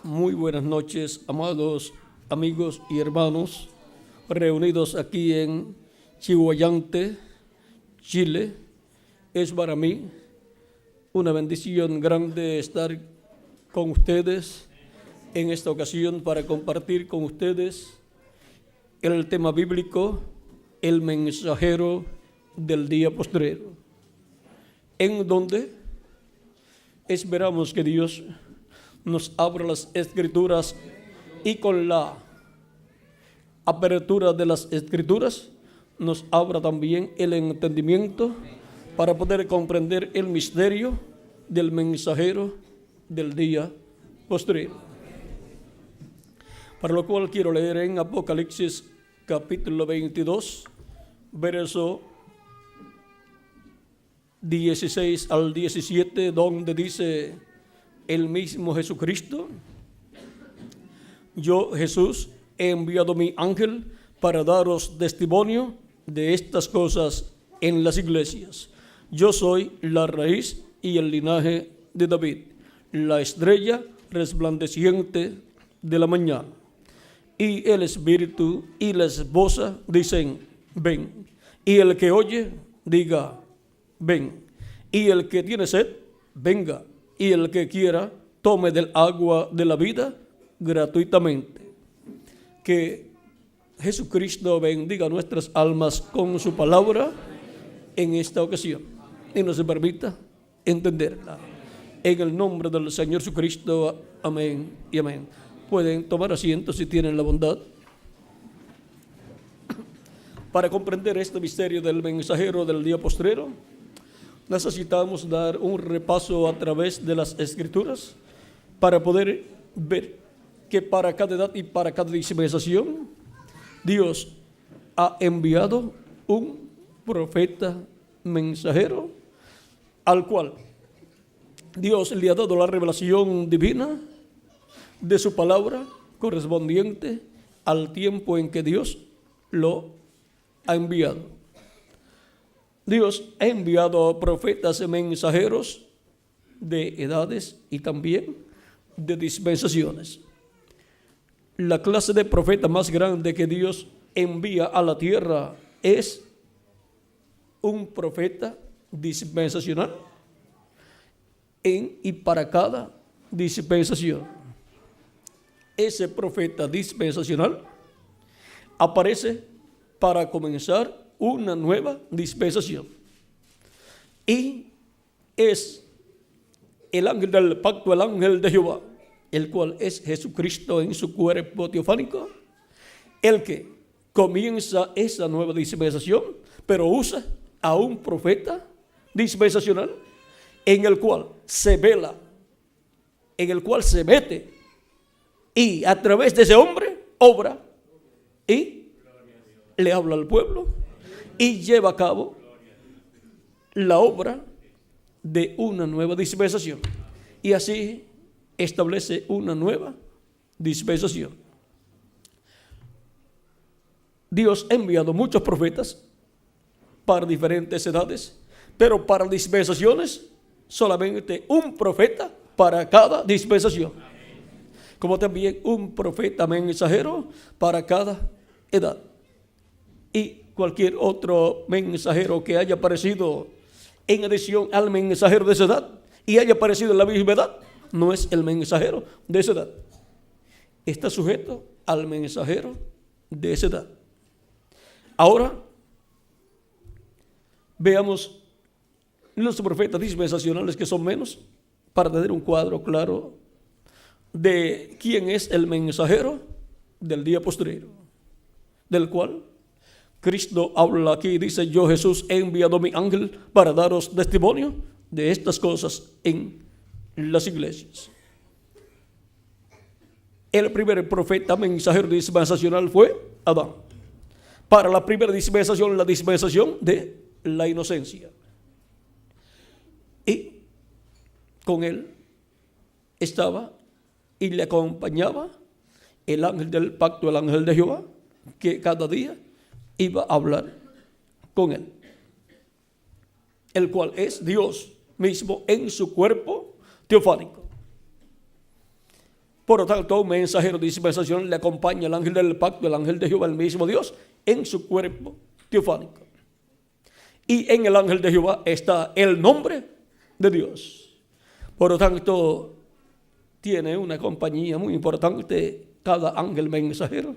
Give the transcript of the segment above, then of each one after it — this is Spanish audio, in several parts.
Muy buenas noches, amados amigos y hermanos, reunidos aquí en Chihuayante, Chile. Es para mí una bendición grande estar con ustedes en esta ocasión para compartir con ustedes el tema bíblico, el mensajero del día postrero, en donde esperamos que Dios nos abra las escrituras y con la apertura de las escrituras nos abra también el entendimiento para poder comprender el misterio del mensajero del día postrero. Para lo cual quiero leer en Apocalipsis capítulo 22, verso 16 al 17, donde dice el mismo Jesucristo: yo, Jesús, he enviado mi ángel para daros testimonio de estas cosas en las iglesias. Yo soy la raíz y el linaje de David, la estrella resplandeciente de la mañana. Y el Espíritu y la esposa dicen: ven. Y el que oye, diga: ven. Y el que tiene sed, venga. Y el que quiera, tome del agua de la vida gratuitamente. Que Jesucristo bendiga nuestras almas con su palabra en esta ocasión y nos permita entenderla. En el nombre del Señor Jesucristo, amén y amén. Pueden tomar asiento si tienen la bondad. Para comprender este misterio del mensajero del día postrero, necesitamos dar un repaso a través de las Escrituras para poder ver que para cada edad y para cada dispensación Dios ha enviado un profeta mensajero al cual Dios le ha dado la revelación divina de su palabra correspondiente al tiempo en que Dios lo ha enviado. Dios ha enviado profetas y mensajeros de edades y también de dispensaciones. La clase de profeta más grande que Dios envía a la tierra es un profeta dispensacional en y para cada dispensación. Ese profeta dispensacional aparece para comenzar una nueva dispensación y es el ángel del pacto, el ángel de Jehová, el cual es Jesucristo en su cuerpo teofánico, el que comienza esa nueva dispensación, pero usa a un profeta dispensacional en el cual se vela, en el cual se mete y a través de ese hombre obra y le habla al pueblo y lleva a cabo la obra de una nueva dispensación. Y así establece una nueva dispensación. Dios ha enviado muchos profetas para diferentes edades, pero para dispensaciones solamente un profeta para cada dispensación. Como también un profeta mensajero para cada edad. Y cualquier otro mensajero que haya aparecido en adición al mensajero de esa edad y haya aparecido en la misma edad, no es el mensajero de esa edad. Está sujeto al mensajero de esa edad. Ahora, veamos los profetas dispensacionales que son menos para tener un cuadro claro de quién es el mensajero del día postrero, del cual Cristo habla aquí y dice: yo, Jesús, he enviado mi ángel para daros testimonio de estas cosas en las iglesias. El primer profeta mensajero dispensacional fue Adán. Para la primera dispensación, la dispensación de la inocencia. Y con él estaba y le acompañaba el ángel del pacto, el ángel de Jehová, que cada día iba a hablar con él, el cual es Dios mismo en su cuerpo teofánico. Por lo tanto, un mensajero de dispensación le acompaña al ángel del pacto, el ángel de Jehová, el mismo Dios, en su cuerpo teofánico. Y en el ángel de Jehová está el nombre de Dios. Por lo tanto, tiene una compañía muy importante cada ángel mensajero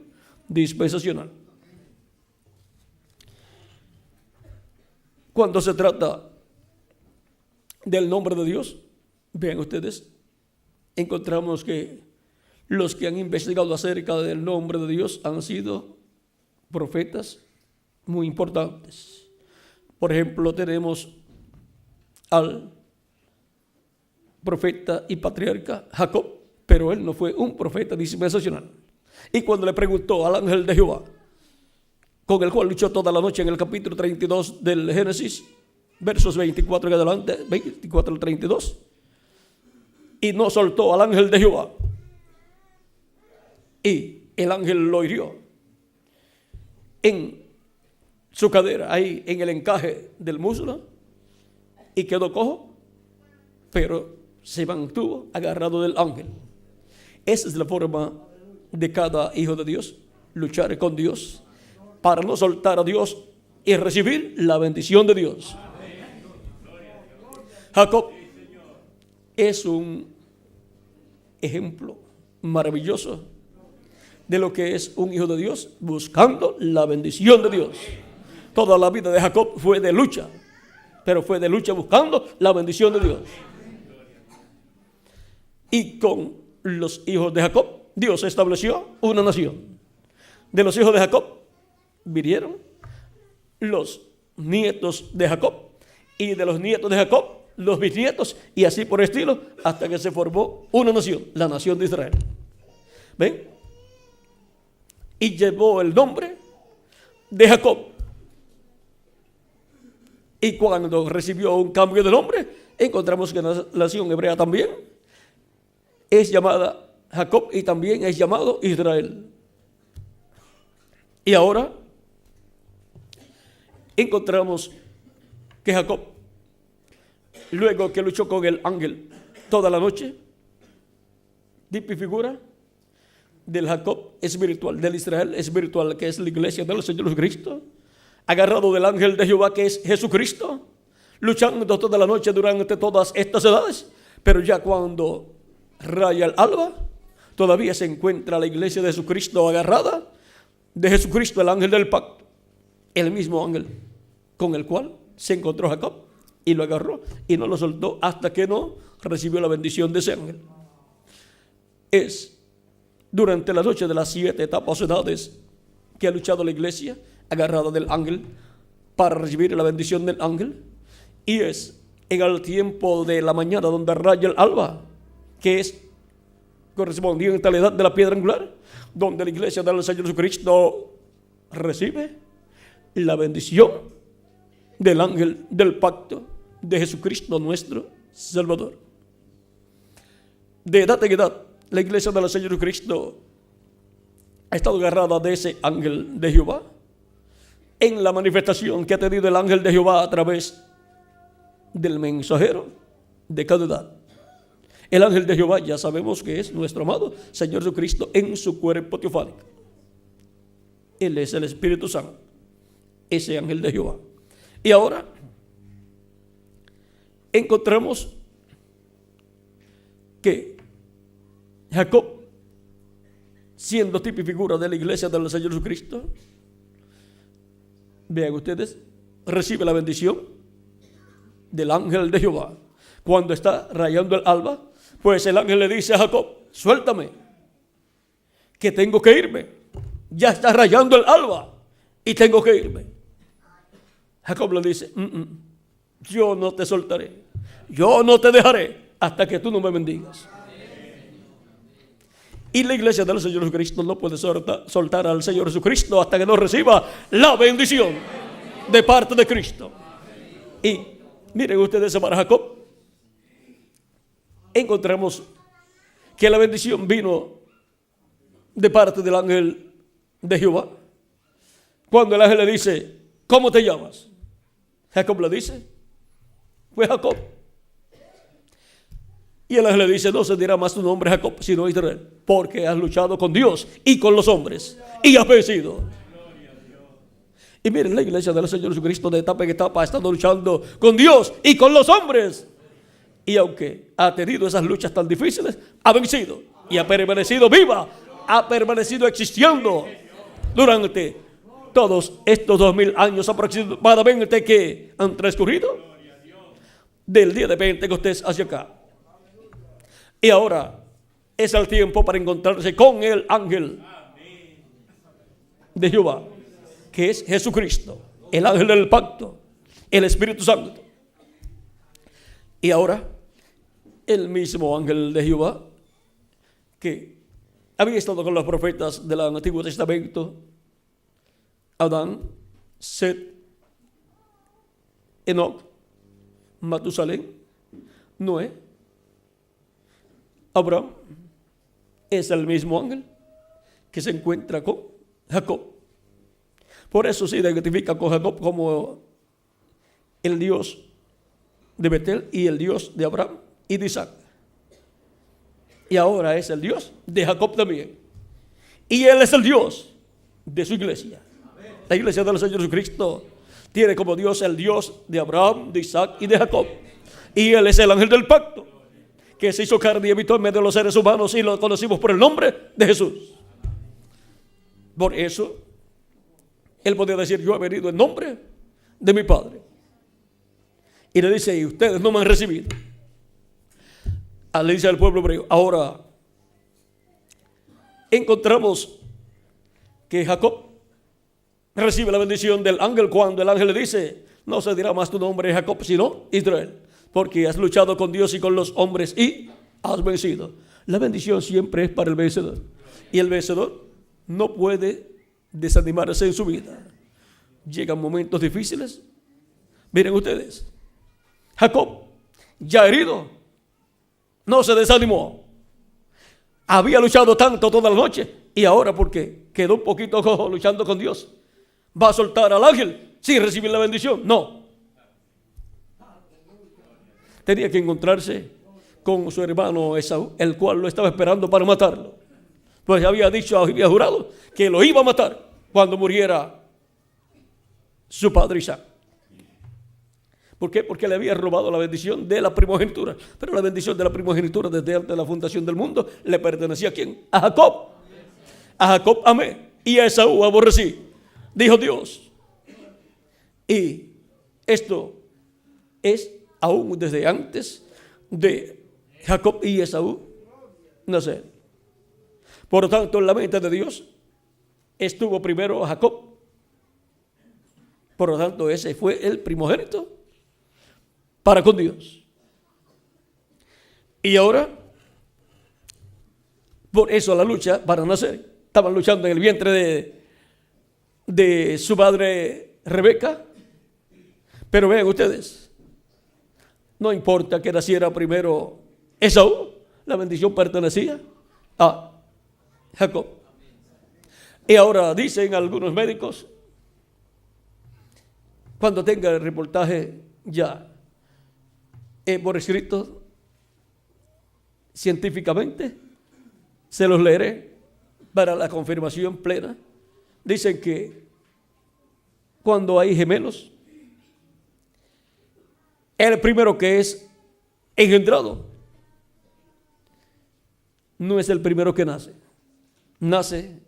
dispensacional. Cuando se trata del nombre de Dios, vean ustedes, encontramos que los que han investigado acerca del nombre de Dios han sido profetas muy importantes. Por ejemplo, tenemos al profeta y patriarca Jacob, pero él no fue un profeta dispensacional. Y cuando le preguntó al ángel de Jehová, con el cual luchó toda la noche en el capítulo 32 del Génesis, versos 24 en adelante, 24 al 32, y no soltó al ángel de Jehová, y el ángel lo hirió en su cadera, ahí en el encaje del muslo, y quedó cojo, pero se mantuvo agarrado del ángel. Esa es la forma de cada hijo de Dios, luchar con Dios para no soltar a Dios y recibir la bendición de Dios. Jacob es un ejemplo maravilloso de lo que es un hijo de Dios buscando la bendición de Dios. Toda la vida de Jacob fue de lucha, pero fue de lucha buscando la bendición de Dios. Y con los hijos de Jacob, Dios estableció una nación. De los hijos de Jacob vinieron los nietos de Jacob, y de los nietos de Jacob los bisnietos, y así por estilo, hasta que se formó una nación, la nación de Israel. ¿Ven? Y llevó el nombre de Jacob. Y cuando recibió un cambio de nombre, encontramos que la nación hebrea también es llamada Jacob y también es llamado Israel. Y ahora encontramos que Jacob, luego que luchó con el ángel toda la noche, tipo y figura del Jacob espiritual, del Israel espiritual, que es la iglesia del Señor Jesucristo, agarrado del ángel de Jehová, que es Jesucristo, luchando toda la noche durante todas estas edades, pero ya cuando raya el alba, todavía se encuentra la iglesia de Jesucristo agarrada de Jesucristo, el ángel del pacto, el mismo ángel con el cual se encontró Jacob, y lo agarró y no lo soltó hasta que no recibió la bendición de ese ángel. Es durante la noche de las 7 etapas o edades que ha luchado la iglesia agarrada del ángel para recibir la bendición del ángel, y es en el tiempo de la mañana donde raya el alba, que es correspondiente a la edad de la piedra angular, donde la iglesia del Señor Jesucristo recibe la bendición del ángel del pacto de Jesucristo nuestro Salvador. De edad en edad, la iglesia del Señor Jesucristo ha estado agarrada de ese ángel de Jehová en la manifestación que ha tenido el ángel de Jehová a través del mensajero de cada edad. El ángel de Jehová ya sabemos que es nuestro amado Señor Jesucristo en su cuerpo teofánico. Él es el Espíritu Santo, ese ángel de Jehová. Y ahora encontramos que Jacob, siendo tipo y figura de la iglesia del Señor Jesucristo, vean ustedes, recibe la bendición del ángel de Jehová. Cuando está rayando el alba, pues el ángel le dice a Jacob: suéltame, que tengo que irme. Ya está rayando el alba y tengo que irme. Jacob le dice: yo no te soltaré, yo no te dejaré hasta que tú no me bendigas. Y la iglesia del Señor Jesucristo no puede soltar al Señor Jesucristo hasta que no reciba la bendición de parte de Cristo. Y miren ustedes, para Jacob encontramos que la bendición vino de parte del ángel de Jehová. Cuando el ángel le dice: ¿cómo te llamas? Jacob le dice: fue Jacob. Y el ángel le dice: no se dirá más tu nombre Jacob, sino Israel, porque has luchado con Dios y con los hombres y has vencido. Y miren, la iglesia del Señor Jesucristo de etapa en etapa ha estado luchando con Dios y con los hombres. Y aunque ha tenido esas luchas tan difíciles, ha vencido y ha permanecido viva, ha permanecido existiendo durante todos estos 2000 años aproximadamente que han transcurrido del día de Pentecostés hacia acá. Y ahora es el tiempo para encontrarse con el ángel de Jehová, que es Jesucristo, el ángel del pacto, el Espíritu Santo. Y ahora el mismo ángel de Jehová que había estado con los profetas del Antiguo Testamento: Adán, Set, Enoc, Matusalén, Noé, Abraham, es el mismo ángel que se encuentra con Jacob. Por eso se identifica con Jacob como el Dios de Betel y el Dios de Abraham y de Isaac. Y ahora es el Dios de Jacob también. Y Él es el Dios de su iglesia. La iglesia del Señor Jesucristo tiene como Dios el Dios de Abraham, de Isaac y de Jacob. Y Él es el ángel del pacto, que se hizo carne y habitó en medio de los seres humanos, y lo conocimos por el nombre de Jesús. Por eso Él podía decir: yo he venido en nombre de mi Padre. Y le dice: y ustedes no me han recibido. Le dice al pueblo hebreo. Ahora encontramos que Jacob recibe la bendición del ángel cuando el ángel le dice: no se dirá más tu nombre Jacob, sino Israel, porque has luchado con Dios y con los hombres y has vencido. La bendición siempre es para el vencedor, y el vencedor no puede desanimarse en su vida. Llegan momentos difíciles. Miren ustedes, Jacob, ya herido, no se desanimó. Había luchado tanto toda la noche, y ahora, porque quedó un poquito cojo luchando con Dios, ¿va a soltar al ángel sin recibir la bendición? No. Tenía que encontrarse con su hermano Esaú, el cual lo estaba esperando para matarlo, pues había dicho, había jurado que lo iba a matar cuando muriera su padre Isaac. ¿Por qué? Porque le había robado la bendición de la primogenitura. Pero la bendición de la primogenitura desde antes de la fundación del mundo le pertenecía ¿a quién? A Jacob. A Jacob amé y a Esaú aborrecí, dijo Dios. Y esto es aún desde antes de Jacob y Esaú nacer. Por lo tanto, en la mente de Dios estuvo primero Jacob. Por lo tanto, ese fue el primogénito para con Dios. Y ahora, por eso la lucha para nacer. Estaban luchando en el vientre de su madre Rebeca. Pero vean ustedes, no importa que naciera primero Esaú, la bendición pertenecía a Jacob. Y ahora dicen algunos médicos, cuando tenga el reportaje ya por escrito científicamente, se los leeré para la confirmación plena. Dicen que cuando hay gemelos, el primero que es engendrado no es el primero que nace. Nace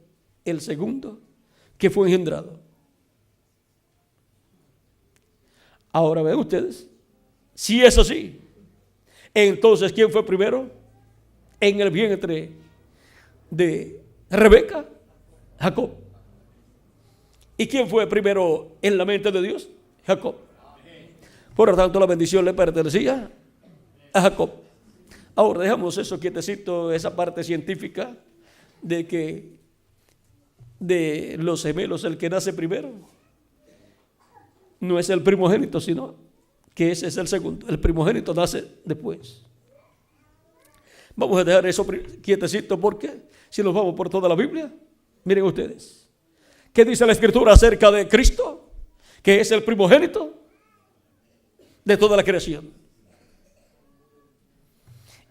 el segundo que fue engendrado. Ahora ven ustedes, si es así, entonces ¿quién fue primero en el vientre de Rebeca? Jacob. ¿Y quién fue primero en la mente de Dios? Jacob. Por lo tanto, la bendición le pertenecía a Jacob. Ahora dejamos eso quietecito, esa parte científica de que de los gemelos el que nace primero no es el primogénito, sino que ese es el segundo. El primogénito nace después. Vamos a dejar eso quietecito, porque si nos vamos por toda la Biblia, miren ustedes, ¿qué dice la Escritura acerca de Cristo? Que es el primogénito de toda la creación.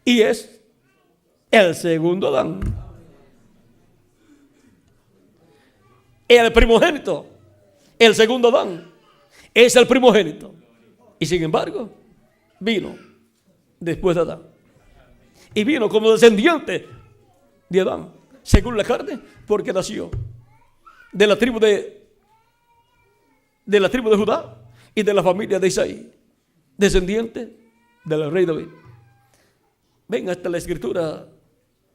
y es el segundo Adán. El primogénito, el segundo Adán, es el primogénito. Y sin embargo, vino después de Adán. Y vino como descendiente de Adán, según la carne, porque nació de la tribu de Judá y de la familia de Isaí, descendiente del rey David. Ven, hasta la escritura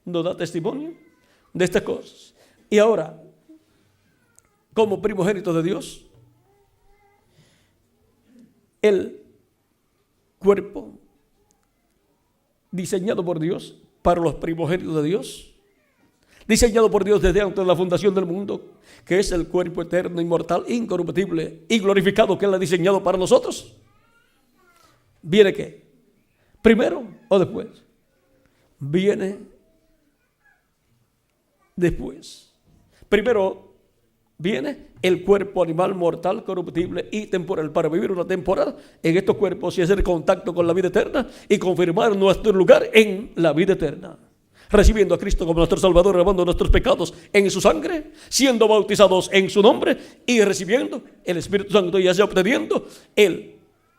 nos da testimonio de estas cosas. Y ahora, como primogénito de Dios, el cuerpo diseñado por Dios para los primogénitos de Dios, diseñado por Dios desde antes de la fundación del mundo, que es el cuerpo eterno, inmortal, incorruptible y glorificado que Él ha diseñado para nosotros. ¿Viene qué? ¿Primero o después? Viene después. Primero viene el cuerpo animal, mortal, corruptible y temporal, para vivir una temporada en estos cuerpos y hacer contacto con la vida eterna y confirmar nuestro lugar en la vida eterna, recibiendo a Cristo como nuestro Salvador, lavando nuestros pecados en su sangre, siendo bautizados en su nombre y recibiendo el Espíritu Santo, y así obteniendo el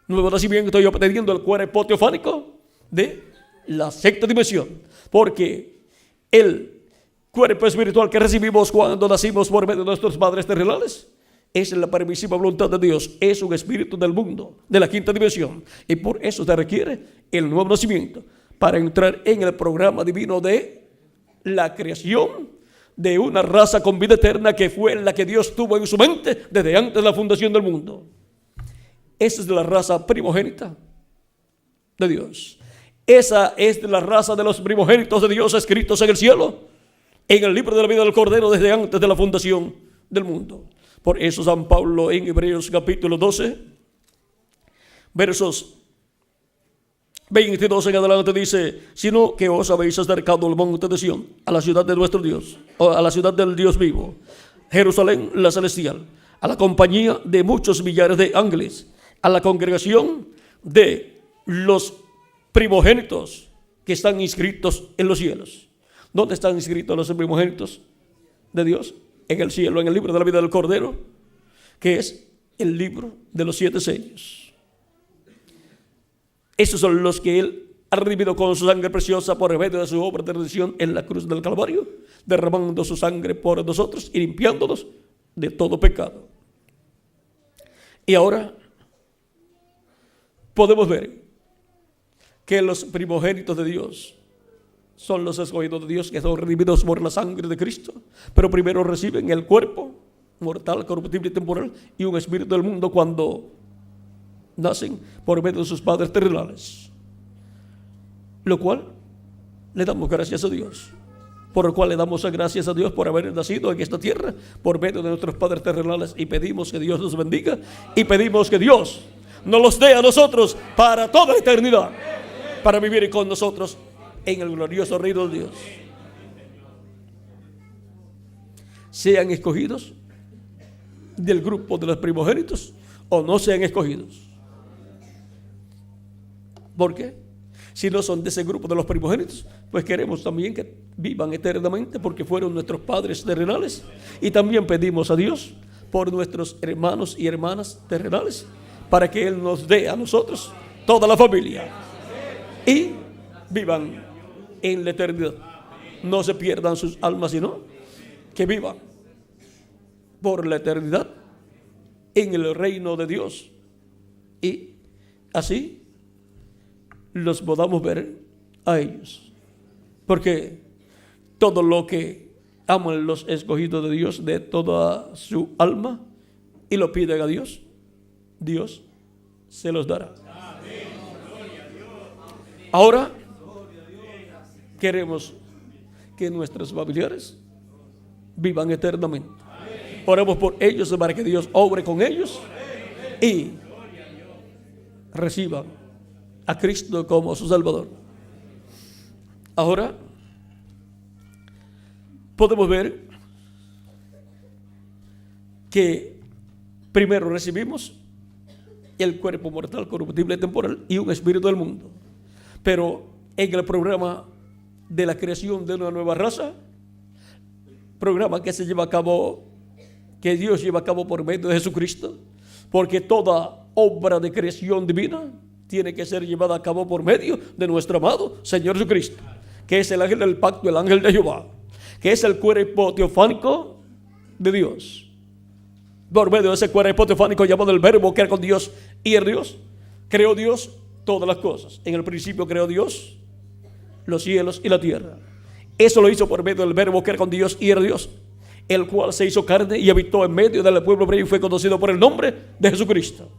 nuevo nacimiento y obteniendo el cuerpo teofánico de la sexta dimensión, porque el cuerpo espiritual que recibimos cuando nacimos por medio de nuestros padres terrenales es la permisiva voluntad de Dios, es un espíritu del mundo, de la quinta dimensión, y por eso se requiere el nuevo nacimiento para entrar en el programa divino de la creación de una raza con vida eterna que fue la que Dios tuvo en su mente desde antes de la fundación del mundo. Esa es la raza primogénita de Dios. Esa es la raza de los primogénitos de Dios escritos en el cielo, en el libro de la vida del Cordero desde antes de la fundación del mundo. Por eso San Pablo en Hebreos capítulo 12, versos 22 en adelante dice: sino que os habéis acercado al monte de Sión, a la ciudad de nuestro Dios, o a la ciudad del Dios vivo, Jerusalén la celestial, a la compañía de muchos millares de ángeles, a la congregación de los primogénitos que están inscritos en los cielos. ¿Dónde están inscritos los primogénitos de Dios? En el cielo, en el libro de la vida del Cordero, que es el libro de los 7 sellos. Esos son los que Él ha redimido con su sangre preciosa por medio de su obra de redención en la cruz del Calvario, derramando su sangre por nosotros y limpiándonos de todo pecado. Y ahora podemos ver que los primogénitos de Dios son los escogidos de Dios, que son redimidos por la sangre de Cristo, pero primero reciben el cuerpo mortal, corruptible y temporal y un espíritu del mundo cuando nacen por medio de sus padres terrenales, lo cual le damos gracias a Dios, por lo cual le damos gracias a Dios por haber nacido en esta tierra por medio de nuestros padres terrenales, y pedimos que Dios los bendiga y pedimos que Dios nos los dé a nosotros para toda la eternidad, para vivir con nosotros en el glorioso reino de Dios. Sean escogidos del grupo de los primogénitos o no sean escogidos. ¿Por qué? Si no son de ese grupo de los primogénitos, pues queremos también que vivan eternamente, porque fueron nuestros padres terrenales, y también pedimos a Dios por nuestros hermanos y hermanas terrenales, para que Él nos dé a nosotros toda la familia y vivan en la eternidad. No se pierdan sus almas, sino que vivan por la eternidad en el reino de Dios, y así los podamos ver a ellos, porque todo lo que aman los escogidos de Dios de toda su alma y lo piden a Dios, Dios se los dará. Ahora queremos que nuestros familiares vivan eternamente. Oremos por ellos para que Dios obre con ellos y reciban a Cristo como su Salvador. Ahora podemos ver que primero recibimos el cuerpo mortal, corruptible y temporal y un espíritu del mundo. Pero en el programa de la creación de una nueva raza, programa que se lleva a cabo, que Dios lleva a cabo por medio de Jesucristo, porque toda obra de creación divina tiene que ser llevada a cabo por medio de nuestro amado Señor Jesucristo, que es el ángel del pacto, el ángel de Jehová, que es el cuerpo teofánico de Dios. Por medio de ese cuerpo teofánico llamado el Verbo, que era con Dios y el Dios, creó Dios todas las cosas. En el principio creó Dios los cielos y la tierra. Eso lo hizo por medio del Verbo, que era con Dios y era Dios, el cual se hizo carne y habitó en medio del pueblo hebreo y fue conocido por el nombre de Jesucristo.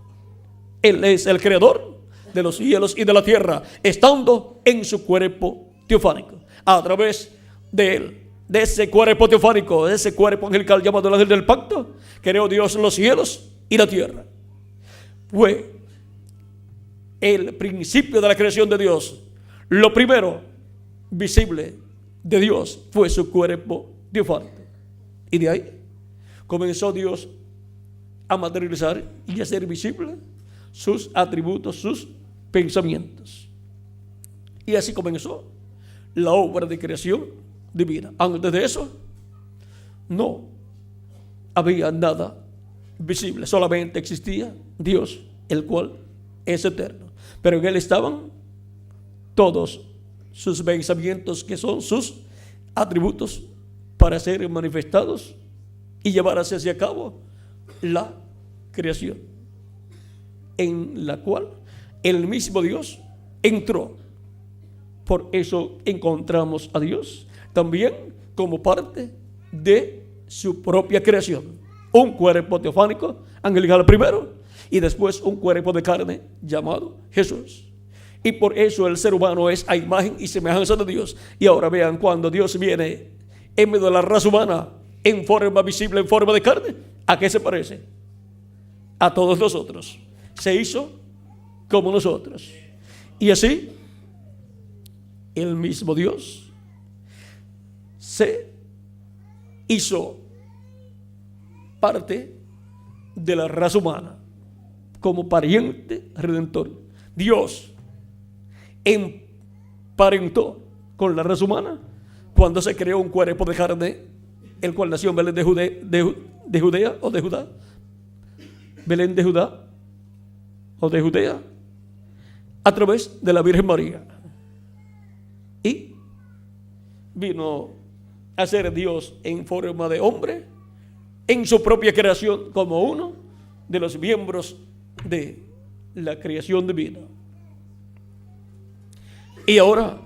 Él es el creador de los cielos y de la tierra, estando en su cuerpo teofánico. A través de él, de ese cuerpo teofánico, de ese cuerpo angelical llamado el ángel del pacto, creó Dios los cielos y la tierra. Fue el principio de la creación de Dios. Lo primero visible de Dios fue su cuerpo teofánico. Y de ahí comenzó Dios a materializar y a hacer visible sus atributos, sus pensamientos. Y así comenzó la obra de creación divina. Antes de eso, no había nada visible, solamente existía Dios, el cual es eterno. Pero en él estaban todos sus pensamientos, que son sus atributos, para ser manifestados y llevar hacia cabo la creación, en la cual el mismo Dios entró. Por eso encontramos a Dios también como parte de su propia creación. Un cuerpo teofánico, angelical primero, y después un cuerpo de carne llamado Jesús. Y por eso el ser humano es a imagen y semejanza de Dios. Y ahora vean, cuando Dios viene en medio de la raza humana, en forma visible, en forma de carne, ¿a qué se parece? A todos nosotros. Se hizo como nosotros. Y así, el mismo Dios se hizo parte de la raza humana como pariente redentor. Dios emparentó con la raza humana cuando se creó un cuerpo de carne, el cual nació en Belén de Judea o de Judá. Belén de Judá o de Judea, a través de la Virgen María. Y vino a ser Dios en forma de hombre, en su propia creación, como uno de los miembros de la creación divina. Y ahora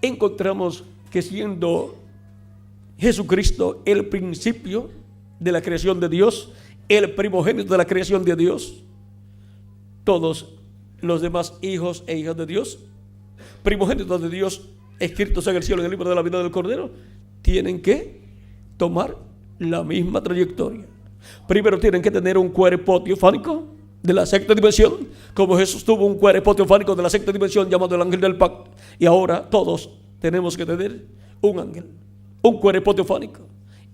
encontramos que, siendo Jesucristo el principio de la creación de Dios, el primogénito de la creación de Dios, todos los demás hijos e hijas de Dios, primogénitos de Dios, escritos en el cielo en el libro de la vida del Cordero, tienen que tomar la misma trayectoria. Primero tienen que tener un cuerpo teofánico de la sexta dimensión, como Jesús tuvo un cuerpo teofánico de la sexta dimensión llamado el ángel del pacto. Y ahora todos tenemos que tener un ángel, un cuerpo teofánico,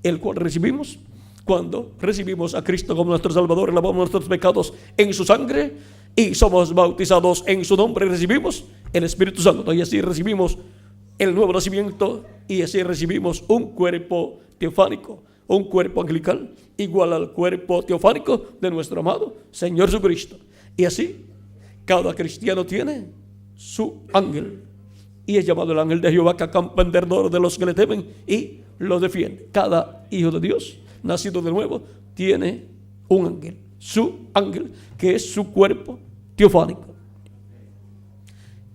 el cual recibimos cuando recibimos a Cristo como nuestro Salvador, lavamos nuestros pecados en su sangre y somos bautizados en su nombre y recibimos el Espíritu Santo. Y así recibimos el nuevo nacimiento y así recibimos un cuerpo teofánico, un cuerpo angelical igual al cuerpo teofánico de nuestro amado Señor Jesucristo. Y así cada cristiano tiene su ángel y es llamado el ángel de Jehová, que acampa en derredor de los que le temen y los defiende. Cada hijo de Dios nacido de nuevo tiene un ángel, su ángel, que es su cuerpo teofánico.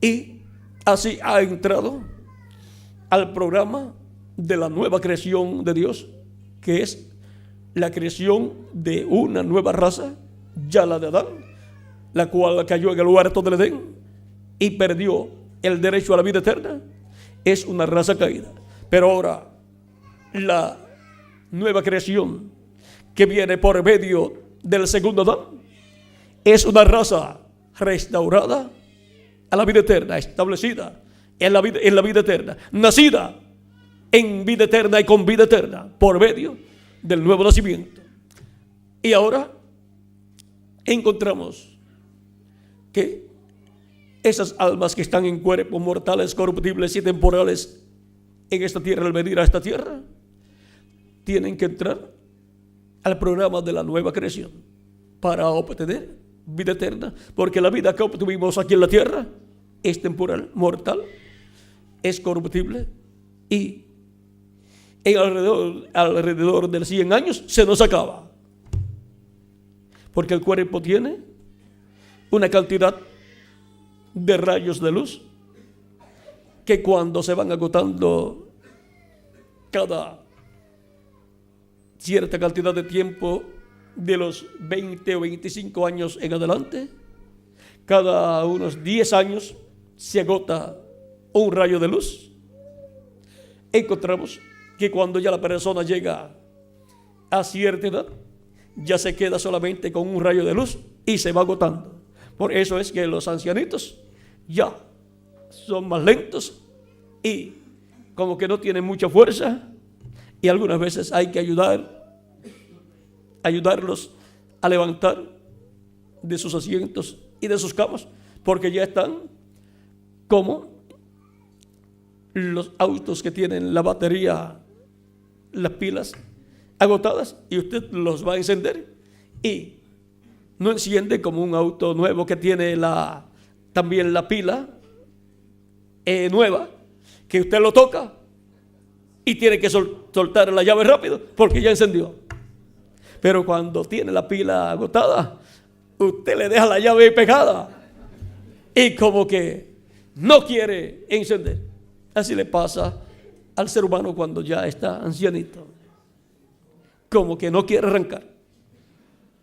Y así ha entrado al programa de la nueva creación de Dios, que es la creación de una nueva raza, ya la de Adán, la cual cayó en el huerto del Edén y perdió el derecho a la vida eterna. Es una raza caída. Pero ahora la nueva creación que viene por medio del segundo Adán es una raza restaurada a la vida eterna, establecida en la vida eterna, nacida en vida eterna y con vida eterna por medio del nuevo nacimiento. Y ahora encontramos que esas almas que están en cuerpos mortales, corruptibles y temporales en esta tierra, al venir a esta tierra, tienen que entrar al programa de la nueva creación para obtener vida eterna, porque la vida que obtuvimos aquí en la tierra es temporal, mortal, es corruptible y en alrededor de 100 años se nos acaba, porque el cuerpo tiene una cantidad de rayos de luz que cuando se van agotando cada cierta cantidad de tiempo, de los 20 o 25 años en adelante, cada unos 10 años se agota un rayo de luz. Encontramos que cuando ya la persona llega a cierta edad, ya se queda solamente con un rayo de luz y se va agotando. Por eso es que los ancianitos ya son más lentos y como que no tienen mucha fuerza, y algunas veces hay que ayudarlos a levantar de sus asientos y de sus camas, porque ya están como los autos que tienen la batería, las pilas agotadas, y usted los va a encender y no enciende como un auto nuevo que tiene también la pila nueva, que usted lo toca y tiene que soltar la llave rápido porque ya encendió. Pero cuando tiene la pila agotada, usted le deja la llave pegada y como que no quiere encender. Así le pasa al ser humano cuando ya está ancianito, como que no quiere arrancar,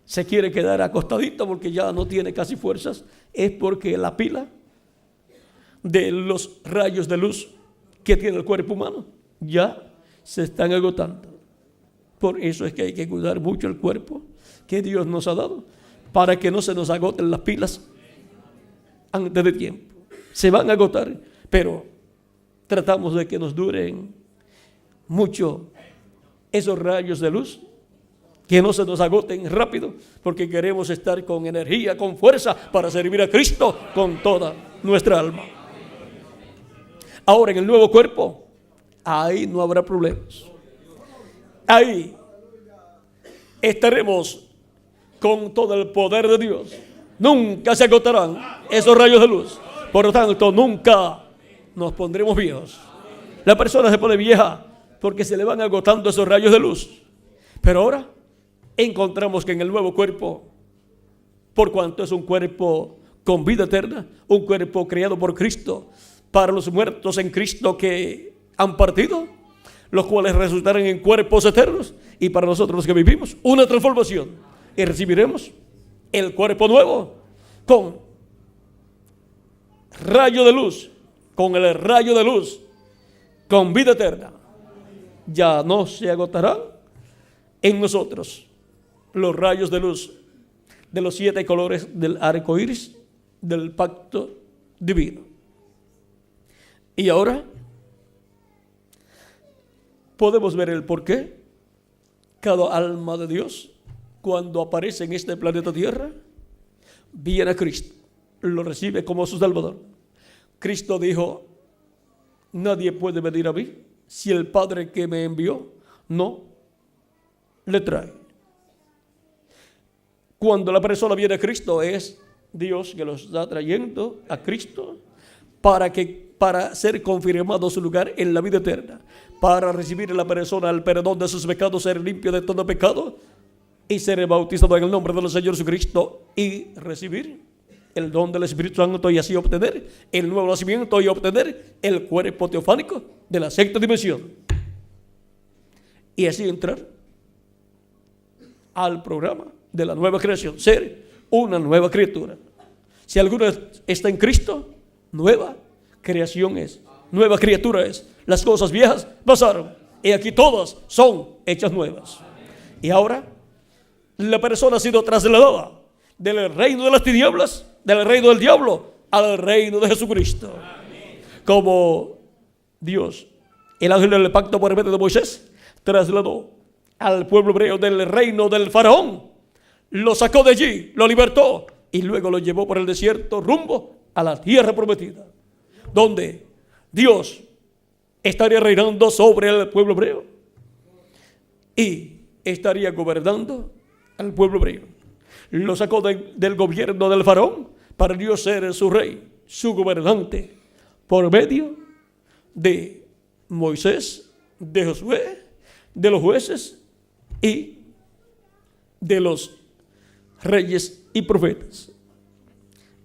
se quiere quedar acostadito porque ya no tiene casi fuerzas. Es porque la pila de los rayos de luz que tiene el cuerpo humano ya se están agotando. Por eso es que hay que cuidar mucho el cuerpo que Dios nos ha dado, para que no se nos agoten las pilas antes de tiempo. Se van a agotar, pero tratamos de que nos duren mucho esos rayos de luz, que no se nos agoten rápido, porque queremos estar con energía, con fuerza para servir a Cristo con toda nuestra alma. Ahora en el nuevo cuerpo, ahí no habrá problemas. Ahí estaremos con todo el poder de Dios. Nunca se agotarán esos rayos de luz. Por lo tanto, nunca nos pondremos viejos. La persona se pone vieja porque se le van agotando esos rayos de luz. Pero ahora encontramos que en el nuevo cuerpo, por cuanto es un cuerpo con vida eterna, un cuerpo creado por Cristo, para los muertos en Cristo que han partido, los cuales resultarán en cuerpos eternos, y para nosotros los que vivimos, una transformación, y recibiremos el cuerpo nuevo con rayo de luz, con el rayo de luz, con vida eterna. Ya no se agotarán en nosotros los rayos de luz de los 7 colores del arco iris del pacto divino. Y ahora podemos ver el por qué cada alma de Dios, cuando aparece en este planeta Tierra, viene a Cristo, lo recibe como su Salvador. Cristo dijo: nadie puede venir a mí si el Padre que me envió no le trae. Cuando la persona viene a Cristo, es Dios que los está trayendo a Cristo para ser confirmado su lugar en la vida eterna, para recibir a la persona el perdón de sus pecados, ser limpio de todo pecado y ser bautizado en el nombre del Señor Jesucristo y recibir el don del Espíritu Santo, y así obtener el nuevo nacimiento y obtener el cuerpo teofánico de la sexta dimensión, y así entrar al programa de la nueva creación, ser una nueva criatura. Si alguno está en Cristo, nueva creación es, nueva criatura es. Las cosas viejas pasaron y aquí todas son hechas nuevas. Y ahora la persona ha sido trasladada del reino de las tinieblas, del reino del diablo, al reino de Jesucristo. Como Dios, el ángel del pacto por medio de Moisés, trasladó al pueblo hebreo del reino del faraón, lo sacó de allí, lo libertó y luego lo llevó por el desierto rumbo a la tierra prometida, donde Dios estaría reinando sobre el pueblo hebreo y estaría gobernando al pueblo hebreo. Lo sacó del gobierno del faraón para Dios ser su rey, su gobernante, por medio de Moisés, de Josué, de los jueces y de los reyes y profetas.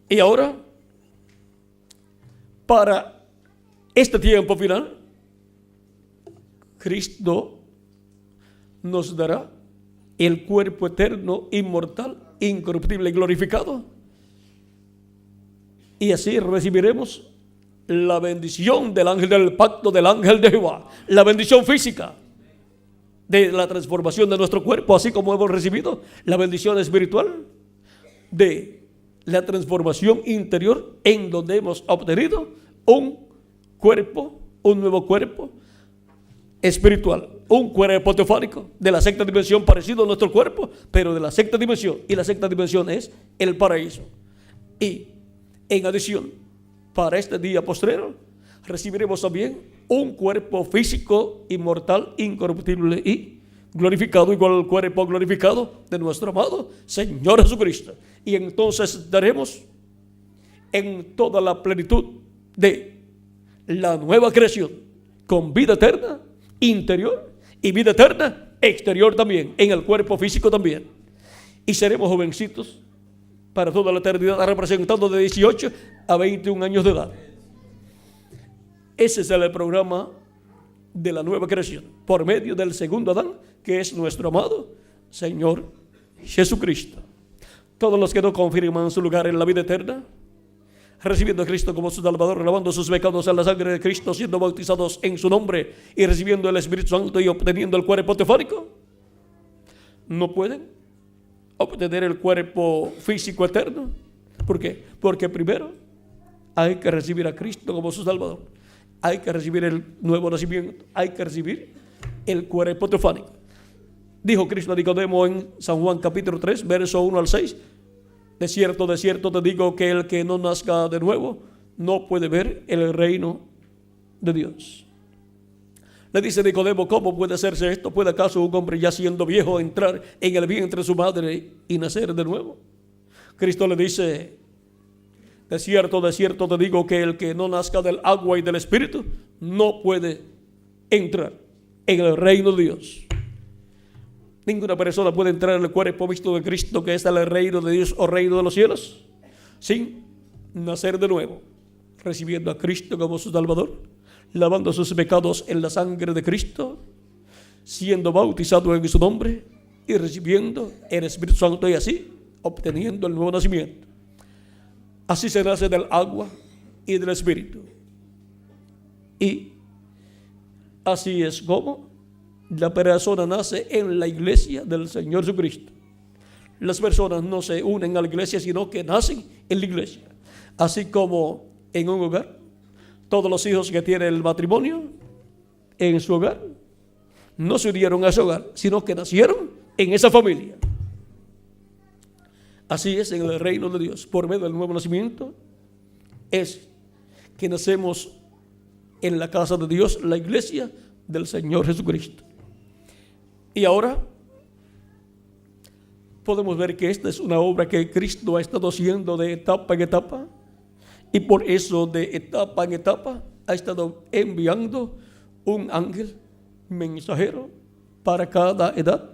Y ahora, para este tiempo final, Cristo nos dará el cuerpo eterno, inmortal, incorruptible y glorificado. Y así recibiremos la bendición del ángel del pacto, del ángel de Jehová, la bendición física de la transformación de nuestro cuerpo, así como hemos recibido la bendición espiritual de la transformación interior, en donde hemos obtenido un cuerpo, un nuevo cuerpo espiritual, un cuerpo teofánico de la sexta dimensión, parecido a nuestro cuerpo, pero de la sexta dimensión, y la sexta dimensión es el paraíso. Y en adición, para este día postrero, recibiremos también un cuerpo físico, inmortal, incorruptible y glorificado, igual al cuerpo glorificado de nuestro amado Señor Jesucristo. Y entonces estaremos en toda la plenitud de la nueva creación, con vida eterna interior y vida eterna exterior también, en el cuerpo físico también. Y seremos jovencitos para toda la eternidad, representando de 18 a 21 años de edad. Ese es el programa de la nueva creación, por medio del segundo Adán, que es nuestro amado Señor Jesucristo. Todos los que no confirman su lugar en la vida eterna, recibiendo a Cristo como su Salvador, lavando sus pecados en la sangre de Cristo, siendo bautizados en su nombre y recibiendo el Espíritu Santo y obteniendo el cuerpo teofánico, no pueden obtener el cuerpo físico eterno. ¿Por qué? Porque primero hay que recibir a Cristo como su Salvador, hay que recibir el nuevo nacimiento, hay que recibir el cuerpo teofánico. Dijo Cristo a Nicodemo en San Juan capítulo 3, verso 1 al 6, de cierto te digo que el que no nazca de nuevo no puede ver el reino de Dios. Le dice Nicodemo, ¿cómo puede hacerse esto? ¿Puede acaso un hombre ya siendo viejo entrar en el vientre de su madre y nacer de nuevo? Cristo le dice, de cierto te digo que el que no nazca del agua y del Espíritu no puede entrar en el reino de Dios. Ninguna persona puede entrar en el cuerpo visto de Cristo, que es el reino de Dios o reino de los cielos, sin nacer de nuevo, recibiendo a Cristo como su Salvador, lavando sus pecados en la sangre de Cristo, siendo bautizado en su nombre y recibiendo el Espíritu Santo, y así obteniendo el nuevo nacimiento. Así se nace del agua y del Espíritu. Y así es como la persona nace en la iglesia del Señor Jesucristo. Las personas no se unen a la iglesia, sino que nacen en la iglesia. Así como en un hogar, todos los hijos que tiene el matrimonio en su hogar no se unieron a ese hogar, sino que nacieron en esa familia. Así es en el reino de Dios. Por medio del nuevo nacimiento es que nacemos en la casa de Dios, la iglesia del Señor Jesucristo. Y ahora podemos ver que esta es una obra que Cristo ha estado haciendo de etapa en etapa, y por eso de etapa en etapa ha estado enviando un ángel mensajero para cada edad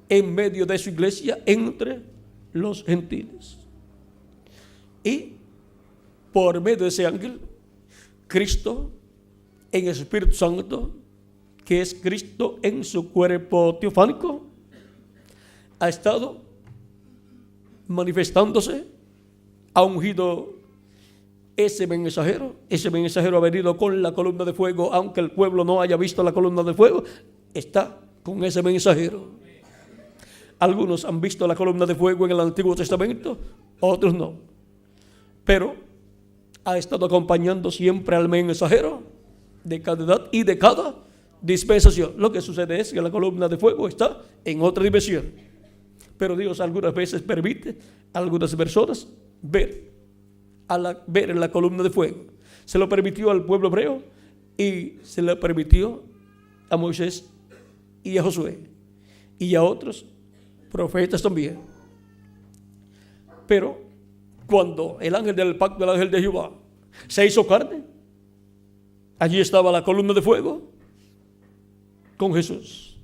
en medio de su iglesia entre los gentiles. Y por medio de ese ángel, Cristo en el Espíritu Santo, que es Cristo en su cuerpo teofánico, ha estado manifestándose, ha ungido ese mensajero ha venido con la columna de fuego, aunque el pueblo no haya visto la columna de fuego, está con ese mensajero. Algunos han visto la columna de fuego en el Antiguo Testamento, otros no, pero ha estado acompañando siempre al mensajero de cada edad y de cada dispensación. Lo que sucede es que la columna de fuego está en otra dimensión, pero Dios algunas veces permite a algunas personas ver ver la columna de fuego. Se lo permitió al pueblo hebreo y se lo permitió a Moisés y a Josué y a otros profetas también. Pero cuando el ángel del pacto, el ángel de Jehová, se hizo carne, allí estaba la columna de fuego con Jesús.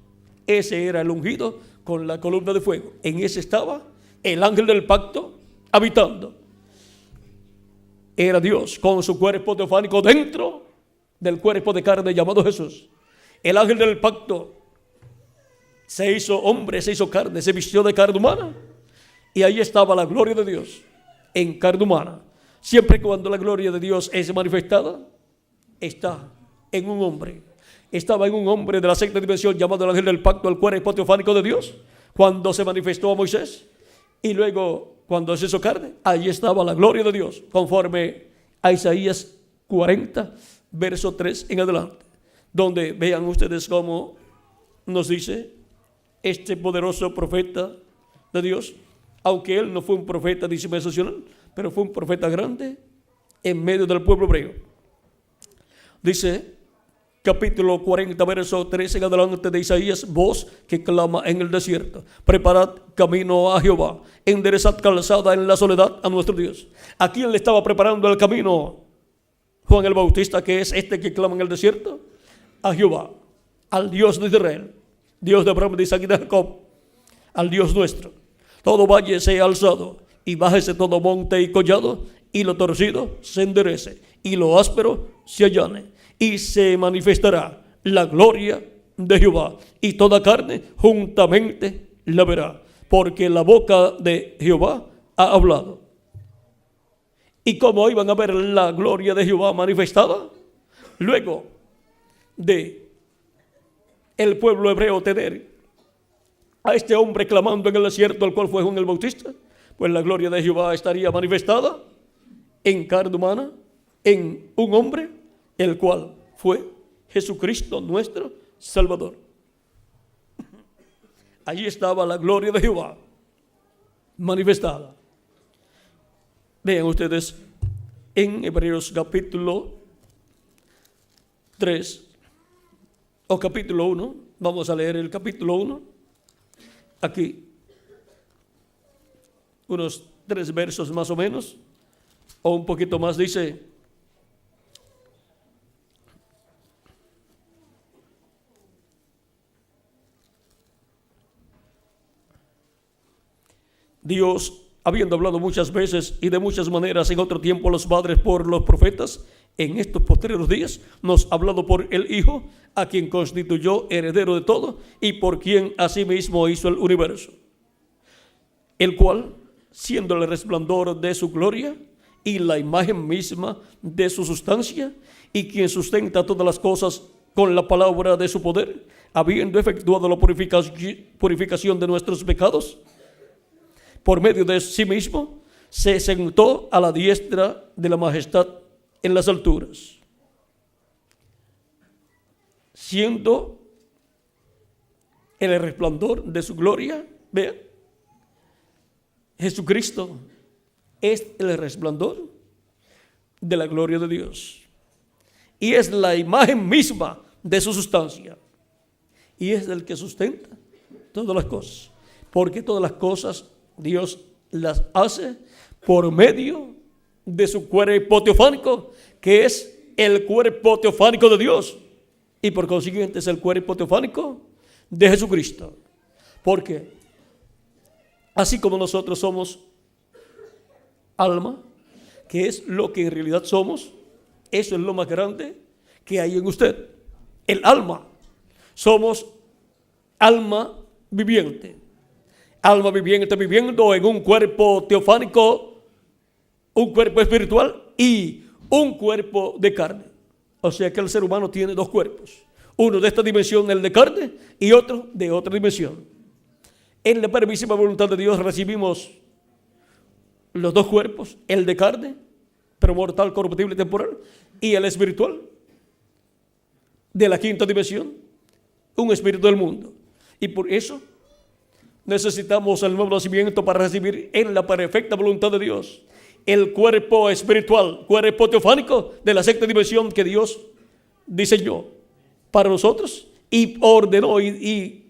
Ese era el ungido con la columna de fuego. En ese estaba el ángel del pacto habitando. Era Dios con su cuerpo teofánico dentro del cuerpo de carne llamado Jesús. El ángel del pacto se hizo hombre, se hizo carne, se vistió de carne humana. Y ahí estaba la gloria de Dios en carne humana. Siempre cuando la gloria de Dios es manifestada, está en un hombre. Estaba en un hombre de la sexta dimensión llamado el ángel del pacto, el cuerpo teofánico de Dios, cuando se manifestó a Moisés. Y luego, cuando se hizo carne, allí estaba la gloria de Dios, conforme a Isaías 40, verso 3 en adelante, donde vean ustedes cómo nos dice este poderoso profeta de Dios, aunque él no fue un profeta dispensacional, pero fue un profeta grande en medio del pueblo hebreo. Dice, capítulo 40, verso 13 en adelante de Isaías: voz que clama en el desierto, preparad camino a Jehová, enderezad calzada en la soledad a nuestro Dios. ¿A quién le estaba preparando el camino Juan el Bautista, que es este que clama en el desierto? A Jehová, al Dios de Israel, Dios de Abraham, de Isaac y de Jacob, al Dios nuestro. Todo valle sea alzado, y bájese todo monte y collado, y lo torcido se enderece, y lo áspero se allane, y se manifestará la gloria de Jehová, y toda carne juntamente la verá, porque la boca de Jehová ha hablado. ¿Y cómo iban a ver la gloria de Jehová manifestada? Luego de el pueblo hebreo tener a este hombre clamando en el desierto, el cual fue Juan el Bautista, pues la gloria de Jehová estaría manifestada en carne humana, en un hombre, el cual fue Jesucristo nuestro Salvador. Allí estaba la gloria de Jehová manifestada. Vean ustedes en Hebreos capítulo 3 o capítulo 1, vamos a leer el capítulo 1, aquí, unos 3 versos más o menos, o un poquito más. Dice: Dios, habiendo hablado muchas veces y de muchas maneras en otro tiempo a los padres por los profetas, en estos postreros días nos ha hablado por el Hijo, a quien constituyó heredero de todo y por quien asimismo hizo el universo, el cual, siendo el resplandor de su gloria y la imagen misma de su sustancia, y quien sustenta todas las cosas con la palabra de su poder, habiendo efectuado la purificación de nuestros pecados, por medio de sí mismo, se sentó a la diestra de la majestad en las alturas, siendo el resplandor de su gloria. Vean, Jesucristo es el resplandor de la gloria de Dios y es la imagen misma de su sustancia, y es el que sustenta todas las cosas, porque todas las cosas Dios las hace por medio de su cuerpo teofánico, que es el cuerpo teofánico de Dios, y por consiguiente es el cuerpo teofánico de Jesucristo. Porque así como nosotros somos alma, que es lo que en realidad somos, eso es lo más grande que hay en usted, el alma. Somos alma viviente. Alma viviente viviendo en un cuerpo teofánico, un cuerpo espiritual y un cuerpo de carne. O sea que el ser humano tiene 2 cuerpos. Uno de esta dimensión, el de carne, y otro de otra dimensión. En la permisiva voluntad de Dios recibimos los 2 cuerpos, el de carne, pero mortal, corruptible y temporal, y el espiritual, de la 5ª dimensión, un espíritu del mundo. Y por eso necesitamos el nuevo nacimiento para recibir en la perfecta voluntad de Dios el cuerpo espiritual, cuerpo teofánico de la sexta dimensión que Dios diseñó para nosotros y ordenó y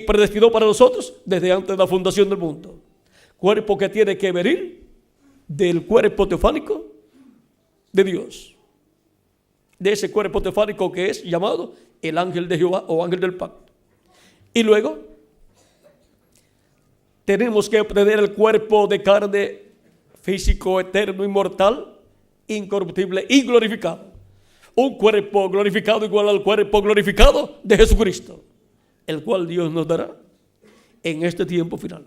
predestinó para nosotros desde antes de la fundación del mundo. Cuerpo que tiene que venir del cuerpo teofánico de Dios, de ese cuerpo teofánico que es llamado el ángel de Jehová o ángel del pacto. Y luego tenemos que obtener el cuerpo de carne físico, eterno, inmortal, incorruptible y glorificado. Un cuerpo glorificado igual al cuerpo glorificado de Jesucristo, el cual Dios nos dará en este tiempo final,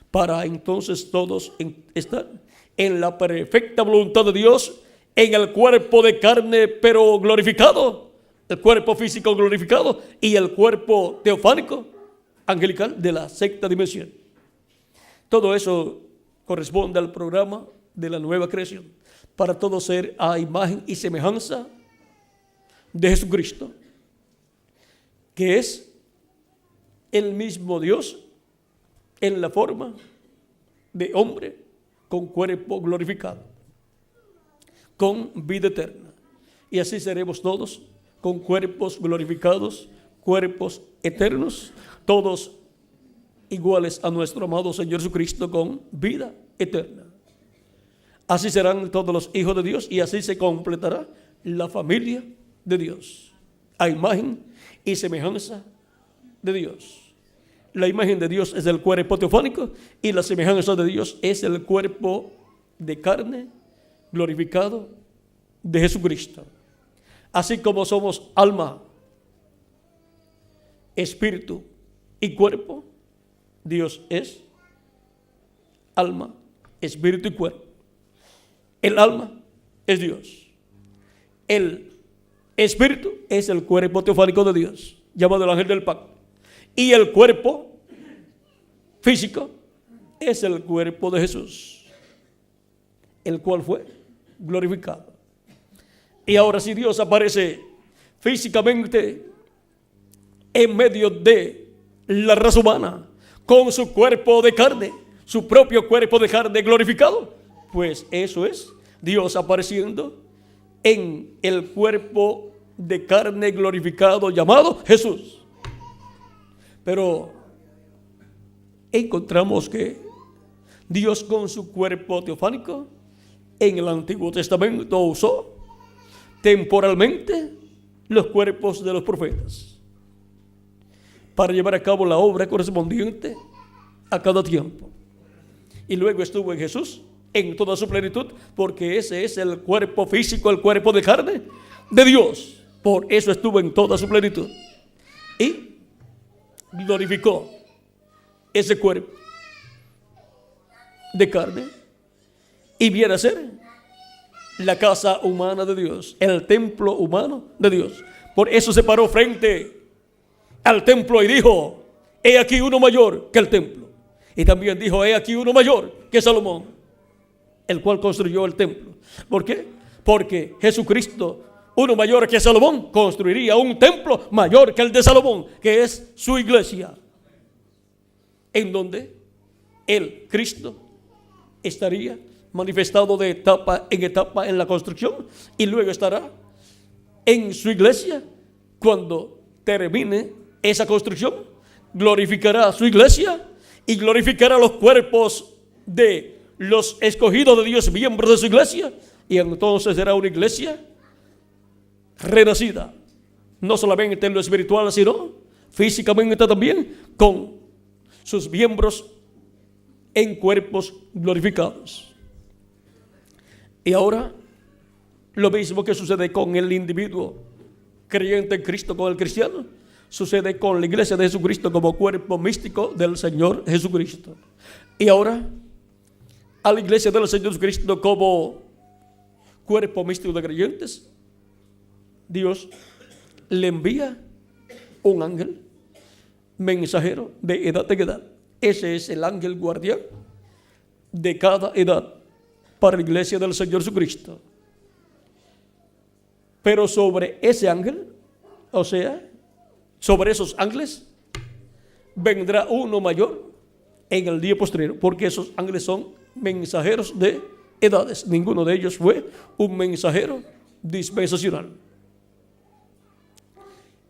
para entonces todos estar en la perfecta voluntad de Dios, en el cuerpo de carne pero glorificado, el cuerpo físico glorificado y el cuerpo teofánico angelical de la sexta dimensión. Todo eso corresponde al programa de la nueva creación, para todo ser a imagen y semejanza de Jesucristo, que es el mismo Dios en la forma de hombre con cuerpo glorificado, con vida eterna. Y así seremos todos con cuerpos glorificados, cuerpos eternos, todos iguales a nuestro amado Señor Jesucristo con vida eterna. Así serán todos los hijos de Dios y así se completará la familia de Dios, a imagen y semejanza de Dios. La imagen de Dios es el cuerpo teofánico y la semejanza de Dios es el cuerpo de carne glorificado de Jesucristo. Así como somos alma, espíritu y cuerpo, Dios es alma, espíritu y cuerpo. El alma es Dios. El espíritu es el cuerpo teofánico de Dios, llamado el ángel del pacto. Y el cuerpo físico es el cuerpo de Jesús, el cual fue glorificado. Y ahora si Dios aparece físicamente en medio de la raza humana, con su cuerpo de carne, su propio cuerpo de carne glorificado, pues eso es Dios apareciendo en el cuerpo de carne glorificado llamado Jesús. Pero encontramos que Dios con su cuerpo teofánico en el Antiguo Testamento usó temporalmente los cuerpos de los profetas para llevar a cabo la obra correspondiente a cada tiempo. Y luego estuvo en Jesús en toda su plenitud, porque ese es el cuerpo físico, el cuerpo de carne de Dios. Por eso estuvo en toda su plenitud y glorificó ese cuerpo de carne y viene a ser la casa humana de Dios, el templo humano de Dios. Por eso se paró frente al templo y dijo: he aquí uno mayor que el templo. Y también dijo: he aquí uno mayor que Salomón, el cual construyó el templo. ¿Por qué? Porque Jesucristo, uno mayor que Salomón, construiría un templo mayor que el de Salomón, que es su iglesia, en donde el Cristo estaría manifestado de etapa en la construcción, y luego estará en su iglesia cuando termine esa construcción. Glorificará a su iglesia y glorificará los cuerpos de los escogidos de Dios, miembros de su iglesia, y entonces será una iglesia renacida, no solamente en lo espiritual, sino físicamente también, con sus miembros en cuerpos glorificados. Y ahora, lo mismo que sucede con el individuo creyente en Cristo, con el cristiano, sucede con la iglesia de Jesucristo como cuerpo místico del Señor Jesucristo. Y ahora, a la iglesia del Señor Jesucristo como cuerpo místico de creyentes, Dios le envía un ángel mensajero de edad en edad. Ese es el ángel guardián de cada edad para la iglesia del Señor Jesucristo. Pero sobre ese ángel, o sea, sobre esos ángeles, vendrá uno mayor en el día postrero, porque esos ángeles son mensajeros de edades. Ninguno de ellos fue un mensajero dispensacional.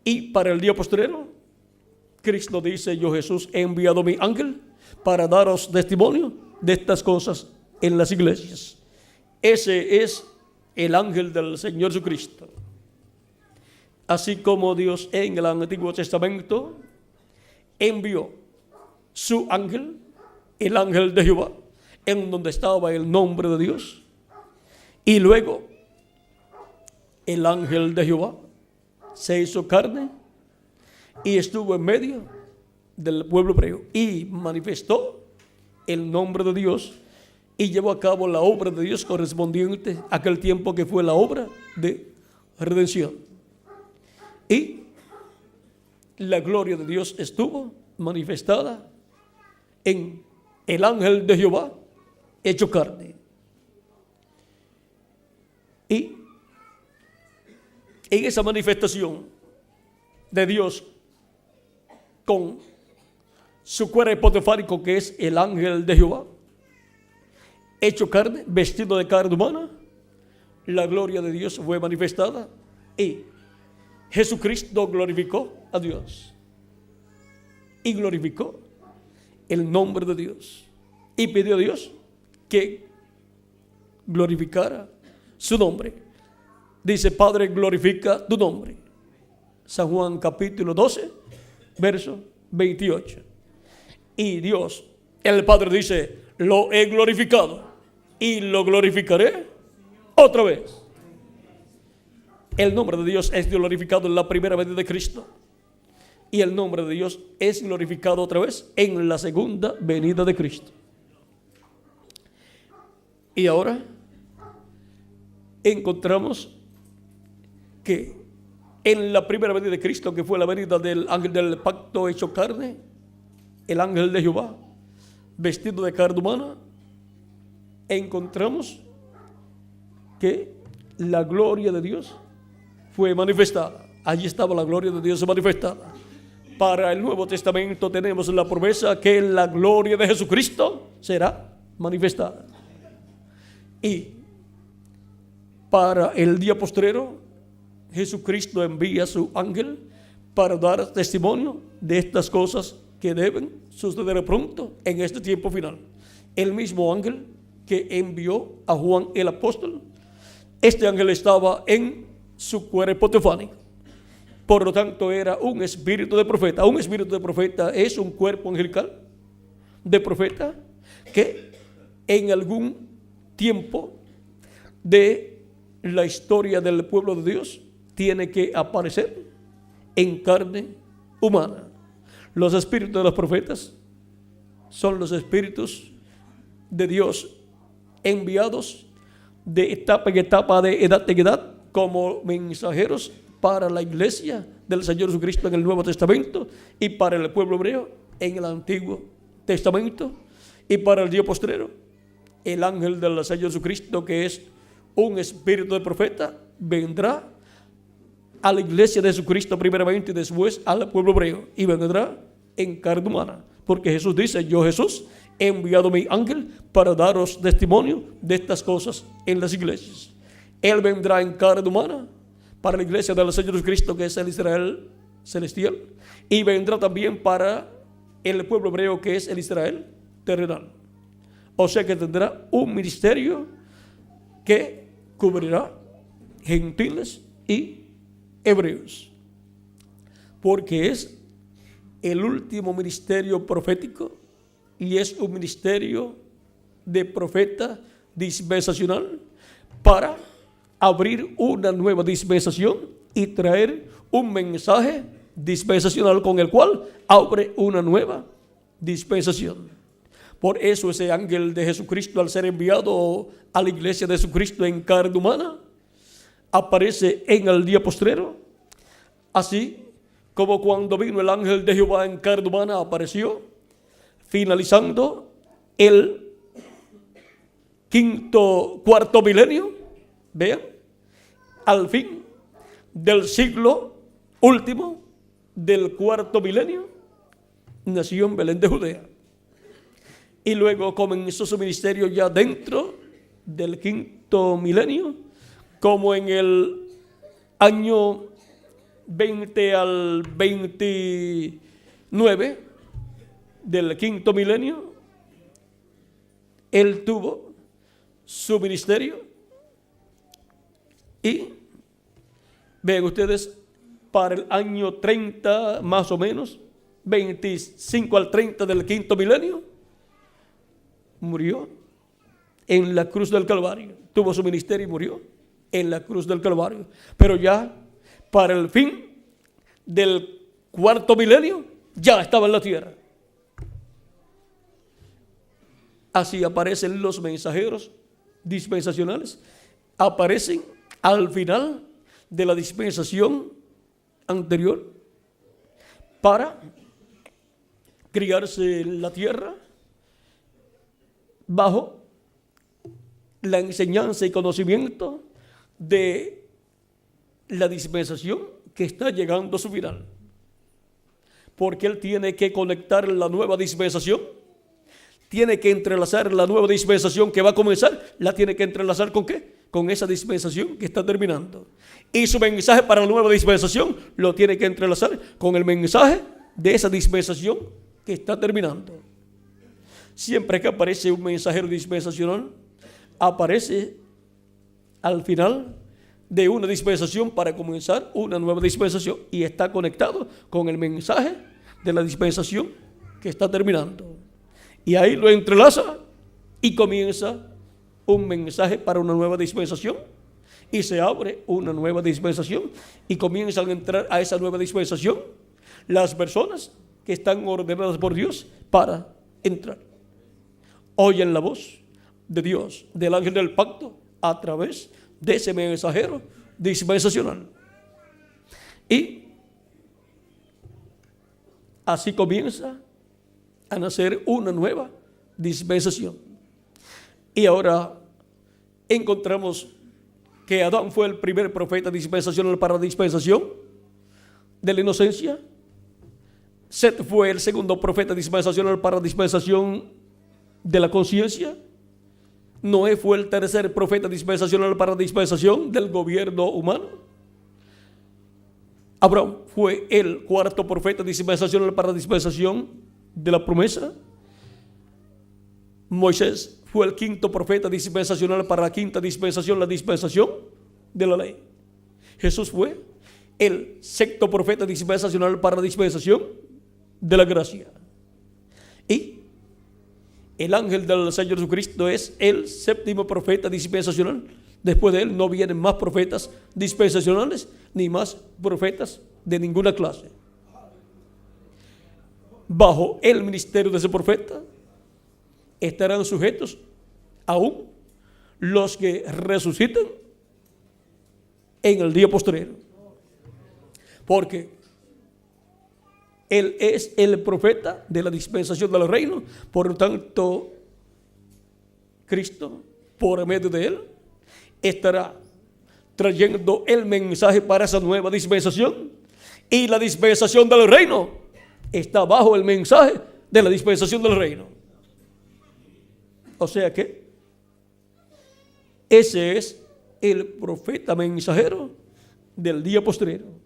Y para el día postrero, Cristo dice: yo, Jesús, he enviado mi ángel para daros testimonio de estas cosas en las iglesias. Ese es el ángel del Señor Jesucristo. Así como Dios en el Antiguo Testamento envió su ángel, el ángel de Jehová, en donde estaba el nombre de Dios, y luego el ángel de Jehová se hizo carne y estuvo en medio del pueblo hebreo y manifestó el nombre de Dios y llevó a cabo la obra de Dios correspondiente a aquel tiempo que fue la obra de redención. Y la gloria de Dios estuvo manifestada en el ángel de Jehová hecho carne. Y en esa manifestación de Dios con su cuerpo hipotefárico, que es el ángel de Jehová hecho carne, vestido de carne humana, la gloria de Dios fue manifestada y Jesucristo glorificó a Dios y glorificó el nombre de Dios y pidió a Dios que glorificara su nombre. Dice: Padre, glorifica tu nombre. San Juan capítulo 12, verso 28. Y Dios, el Padre, dice: lo he glorificado y lo glorificaré otra vez. El nombre de Dios es glorificado en la primera venida de Cristo. Y el nombre de Dios es glorificado otra vez en la segunda venida de Cristo. Y ahora encontramos que en la primera venida de Cristo, que fue la venida del ángel del pacto hecho carne, el ángel de Jehová, vestido de carne humana, encontramos que la gloria de Dios fue manifestada. Allí estaba la gloria de Dios manifestada. Para el Nuevo Testamento tenemos la promesa que la gloria de Jesucristo será manifestada. Y para el día postrero, Jesucristo envía a su ángel para dar testimonio de estas cosas que deben suceder pronto en este tiempo final. El mismo ángel que envió a Juan el apóstol, este ángel estaba en su cuerpo teofánico. Por lo tanto, era un espíritu de profeta. Un espíritu de profeta es un cuerpo angelical de profeta que en algún tiempo de la historia del pueblo de Dios tiene que aparecer en carne humana. Los espíritus de los profetas son los espíritus de Dios enviados de etapa en etapa, de edad en edad, como mensajeros para la iglesia del Señor Jesucristo en el Nuevo Testamento y para el pueblo hebreo en el Antiguo Testamento. Y para el día postrero, el ángel del Señor Jesucristo, que es un espíritu de profeta, vendrá a la iglesia de Jesucristo primeramente y después al pueblo hebreo, y vendrá en carne humana, porque Jesús dice: yo, Jesús, he enviado mi ángel para daros testimonio de estas cosas en las iglesias. Él vendrá en carne humana para la iglesia del Señor Jesucristo, que es el Israel celestial, y vendrá también para el pueblo hebreo, que es el Israel terrenal. O sea que tendrá un ministerio que cubrirá gentiles y hebreos, porque es el último ministerio profético y es un ministerio de profeta dispensacional para abrir una nueva dispensación y traer un mensaje dispensacional con el cual abre una nueva dispensación. Por eso ese ángel de Jesucristo, al ser enviado a la iglesia de Jesucristo en carne humana, aparece en el día postrero, así como cuando vino el ángel de Jehová en carne humana, apareció finalizando el cuarto milenio. Vean, al fin del siglo último del cuarto milenio, nació en Belén de Judea. y luego comenzó su ministerio ya dentro del quinto milenio, como en el año 20 al 29 del quinto milenio. Él tuvo su ministerio y vean ustedes, para el año 30 más o menos, 25 al 30 del quinto milenio, murió en la cruz del Calvario. Tuvo su ministerio y murió en la cruz del Calvario. Pero ya para el fin del cuarto milenio ya estaba en la tierra. Así aparecen los mensajeros dispensacionales. Aparecen al final de la dispensación anterior para criarse en la tierra bajo la enseñanza y conocimiento de la dispensación que está llegando a su final. Porque él tiene que conectar la nueva dispensación, tiene que entrelazar la nueva dispensación que va a comenzar, la tiene que entrelazar ¿con qué? Con esa dispensación que está terminando. Y su mensaje para la nueva dispensación lo tiene que entrelazar con el mensaje de esa dispensación que está terminando. Siempre que aparece un mensajero dispensacional, aparece al final de una dispensación para comenzar una nueva dispensación y está conectado con el mensaje de la dispensación que está terminando. Y ahí lo entrelaza y comienza un mensaje para una nueva dispensación y se abre una nueva dispensación y comienzan a entrar a esa nueva dispensación las personas que están ordenadas por Dios para entrar. Oyen la voz de Dios, del ángel del pacto, a través de ese mensajero dispensacional. Y así comienza a nacer una nueva dispensación. Y ahora encontramos que Adán fue el primer profeta dispensacional para la dispensación de la inocencia. Set fue el segundo profeta dispensacional para la dispensación de la conciencia. Noé fue el tercer profeta dispensacional para la dispensación del gobierno humano. Abraham fue el cuarto profeta dispensacional para la dispensación de la promesa. Moisés fue el quinto profeta dispensacional para la quinta dispensación, la dispensación de la ley. Jesús fue el sexto profeta dispensacional para la dispensación de la gracia. Y el ángel del Señor Jesucristo es el séptimo profeta dispensacional. Después de él no vienen más profetas dispensacionales ni más profetas de ninguna clase. Bajo el ministerio de ese profeta estarán sujetos aún los que resucitan en el día postrero. Porque él es el profeta de la dispensación del reino. Por lo tanto, Cristo, por medio de él, estará trayendo el mensaje para esa nueva dispensación. Y la dispensación del reino está bajo el mensaje de la dispensación del reino. O sea que ese es el profeta mensajero del día postrero.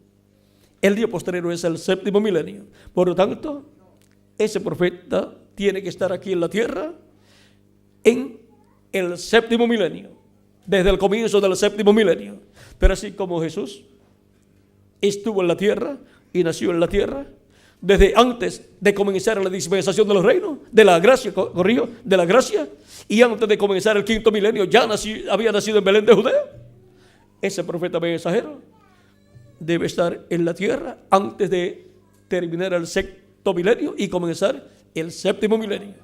El día postrero es el séptimo milenio. Por lo tanto, ese profeta tiene que estar aquí en la tierra en el séptimo milenio, desde el comienzo del séptimo milenio. Pero así como Jesús estuvo en la tierra y nació en la tierra, desde antes de comenzar la dispensación de los reinos, de la gracia, de la gracia, y antes de comenzar el quinto milenio, ya había nacido en Belén de Judea. Ese profeta mensajero debe estar en la tierra antes de terminar el sexto milenio y comenzar el séptimo milenio.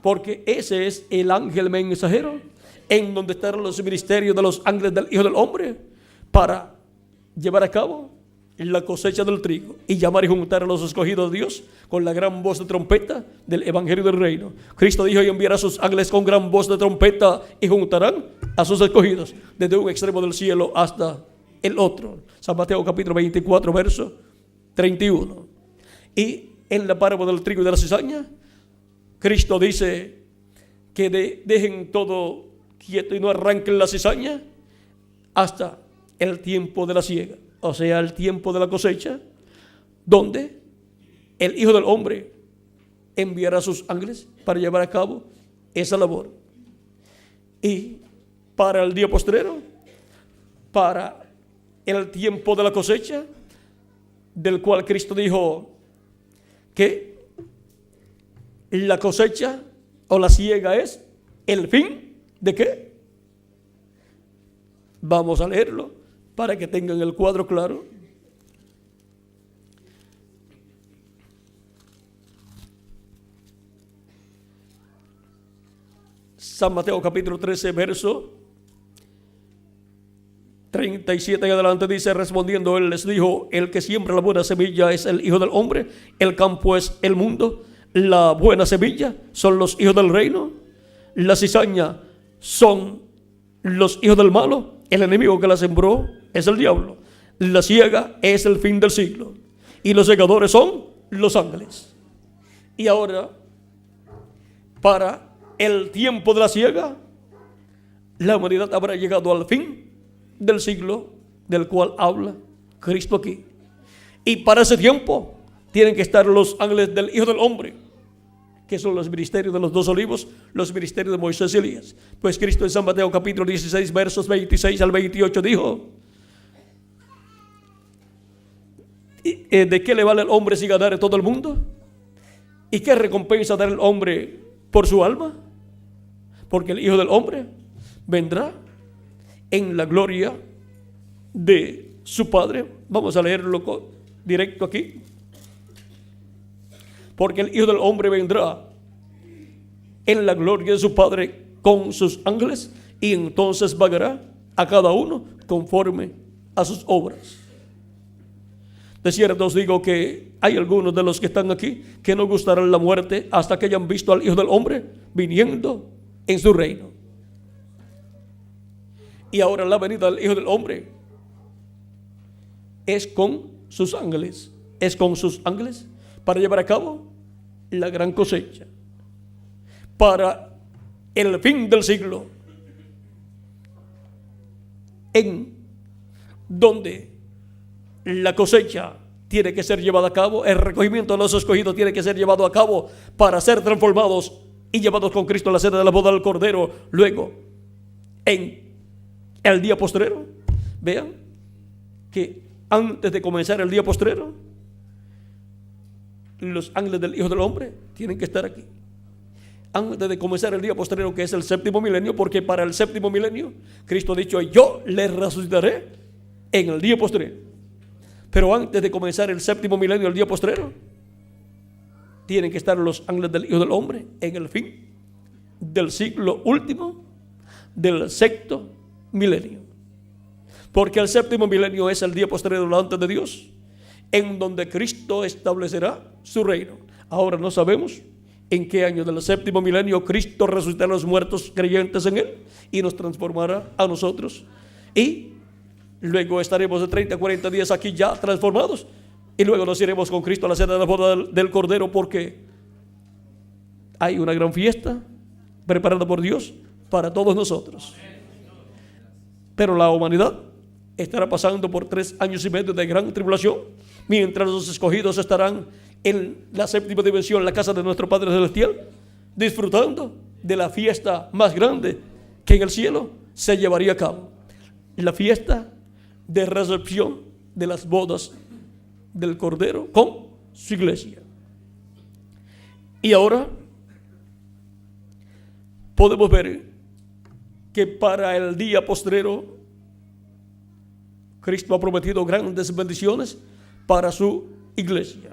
Porque ese es el ángel mensajero en donde están los ministerios de los ángeles del Hijo del Hombre para llevar a cabo la cosecha del trigo y llamar y juntar a los escogidos de Dios con la gran voz de trompeta del evangelio del reino. Cristo dijo: y enviará a sus ángeles con gran voz de trompeta y juntarán a sus escogidos desde un extremo del cielo hasta el otro. San Mateo capítulo 24 verso 31. Y en la parábola del trigo y de la cizaña, Cristo dice que dejen todo quieto y no arranquen la cizaña hasta el tiempo de la siega, o sea, el tiempo de la cosecha, donde el Hijo del Hombre enviará a sus ángeles para llevar a cabo esa labor. Y para el día postrero, para el tiempo de la cosecha, del cual Cristo dijo que la cosecha o la siega es el fin de qué. Vamos a leerlo para que tengan el cuadro claro. San Mateo capítulo 13, verso 37 en adelante dice: respondiendo él les dijo: el que siembra la buena semilla es el Hijo del Hombre, el campo es el mundo, la buena semilla son los hijos del reino, la cizaña son los hijos del malo, el enemigo que la sembró es el diablo, la siega es el fin del siglo y los segadores son los ángeles. Y ahora, para el tiempo de la siega, la humanidad habrá llegado al fin del siglo del cual habla Cristo aquí. Y para ese tiempo tienen que estar los ángeles del Hijo del Hombre, que son los ministerios de los dos olivos, los ministerios de Moisés y Elías. Pues Cristo en San Mateo capítulo 16 versos 26 al 28 dijo: ¿de qué le vale al hombre si ganare todo el mundo? ¿Y qué recompensa dará el hombre por su alma? Porque el Hijo del Hombre vendrá en la gloria de su Padre. Vamos a leerlo directo aquí. Porque el Hijo del Hombre vendrá en la gloria de su Padre con sus ángeles, y entonces pagará a cada uno conforme a sus obras. De cierto os digo que hay algunos de los que están aquí que no gustarán la muerte hasta que hayan visto al Hijo del Hombre viniendo en su reino. Y ahora la venida del Hijo del Hombre es con sus ángeles. Es con sus ángeles para llevar a cabo la gran cosecha. Para el fin del siglo, en donde la cosecha tiene que ser llevada a cabo, el recogimiento de los escogidos tiene que ser llevado a cabo para ser transformados y llevados con Cristo a la cena de la boda del Cordero. Luego, en el día postrero, vean que antes de comenzar el día postrero, los ángeles del Hijo del Hombre tienen que estar aquí. Antes de comenzar el día postrero, que es el séptimo milenio, porque para el séptimo milenio Cristo ha dicho: yo les resucitaré en el día postrero. Pero antes de comenzar el séptimo milenio, el día postrero, tienen que estar los ángeles del Hijo del Hombre en el fin del siglo último, del sexto milenio. Porque el séptimo milenio es el día postrero delante de Dios, en donde Cristo establecerá su reino. Ahora no sabemos en qué año del séptimo milenio Cristo resucitará a los muertos creyentes en Él y nos transformará a nosotros. Y luego estaremos de 30 a 40 días aquí ya transformados. Y luego nos iremos con Cristo a la cena de la boda del Cordero, porque hay una gran fiesta preparada por Dios para todos nosotros. Pero la humanidad estará pasando por 3 años y medio de gran tribulación, mientras los escogidos estarán en la séptima dimensión, la casa de nuestro Padre Celestial, disfrutando de la fiesta más grande que en el cielo se llevaría a cabo, la fiesta de recepción de las bodas del Cordero con su iglesia. Y ahora podemos ver que para el día postrero Cristo ha prometido grandes bendiciones para su iglesia: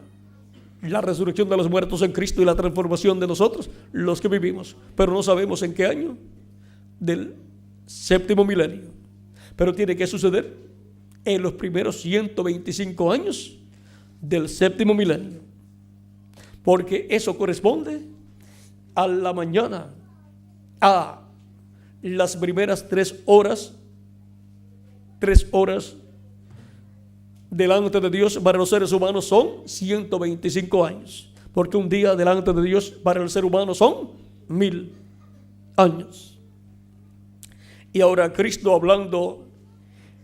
la resurrección de los muertos en Cristo y la transformación de nosotros, los que vivimos, pero no sabemos en qué año del séptimo milenio. Pero tiene que suceder en los primeros 125 años del séptimo milenio, porque eso corresponde a la mañana, a las primeras 3 horas delante de Dios. Para los seres humanos son 125 años, porque un día delante de Dios para el ser humano son 1000. años. Y ahora Cristo, hablando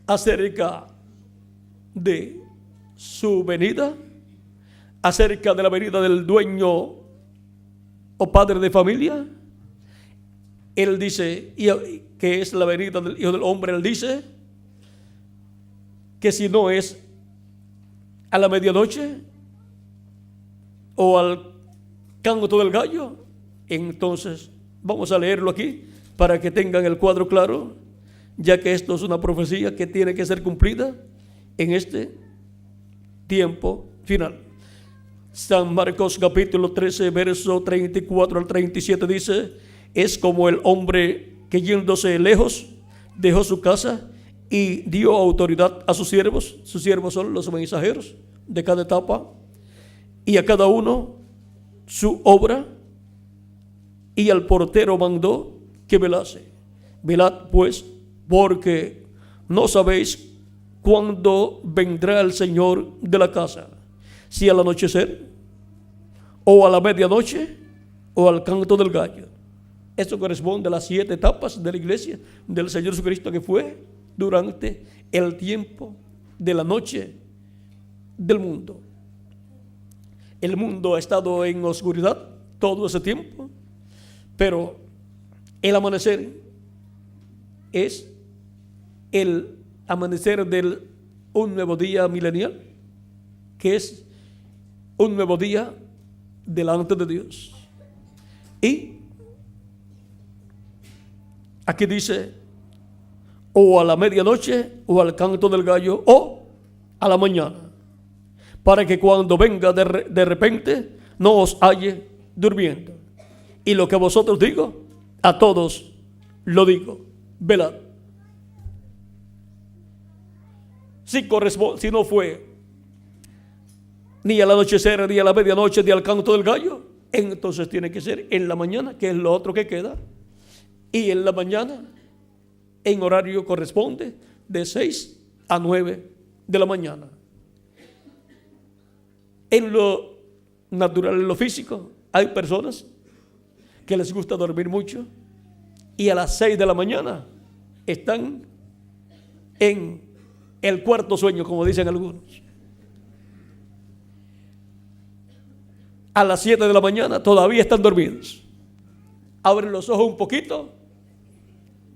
acerca de su venida, acerca de la venida del dueño o padre de familia, Él dice, que es la venida del Hijo del Hombre, Él dice que si no es a la medianoche o al canto del gallo, entonces vamos a leerlo aquí para que tengan el cuadro claro, ya que esto es una profecía que tiene que ser cumplida en este tiempo final. San Marcos capítulo 13, verso 34 al 37 dice: es como el hombre que yéndose lejos dejó su casa y dio autoridad a sus siervos. Sus siervos son los mensajeros de cada etapa, y a cada uno su obra, y al portero mandó que velase. Velad pues, porque no sabéis cuándo vendrá el Señor de la casa, si al anochecer, o a la medianoche, o al canto del gallo. Esto corresponde a las 7 etapas de la iglesia del Señor Jesucristo, que fue durante el tiempo de la noche del mundo. El mundo ha estado en oscuridad todo ese tiempo, pero el amanecer es el amanecer de un nuevo día milenial, que es un nuevo día delante de Dios. Y aquí dice, o a la medianoche, o al canto del gallo, o a la mañana, para que cuando venga de repente no os halle durmiendo. Y lo que a vosotros digo, a todos lo digo: velad. Si no fue ni al anochecer, ni a la medianoche, ni al canto del gallo, entonces tiene que ser en la mañana, que es lo otro que queda. Y en la mañana, en horario corresponde de 6 a 9 de la mañana. En lo natural, en lo físico, hay personas que les gusta dormir mucho y a las 6 de la mañana están en el cuarto sueño, como dicen algunos. A las 7 de la mañana todavía están dormidos. Abren los ojos un poquito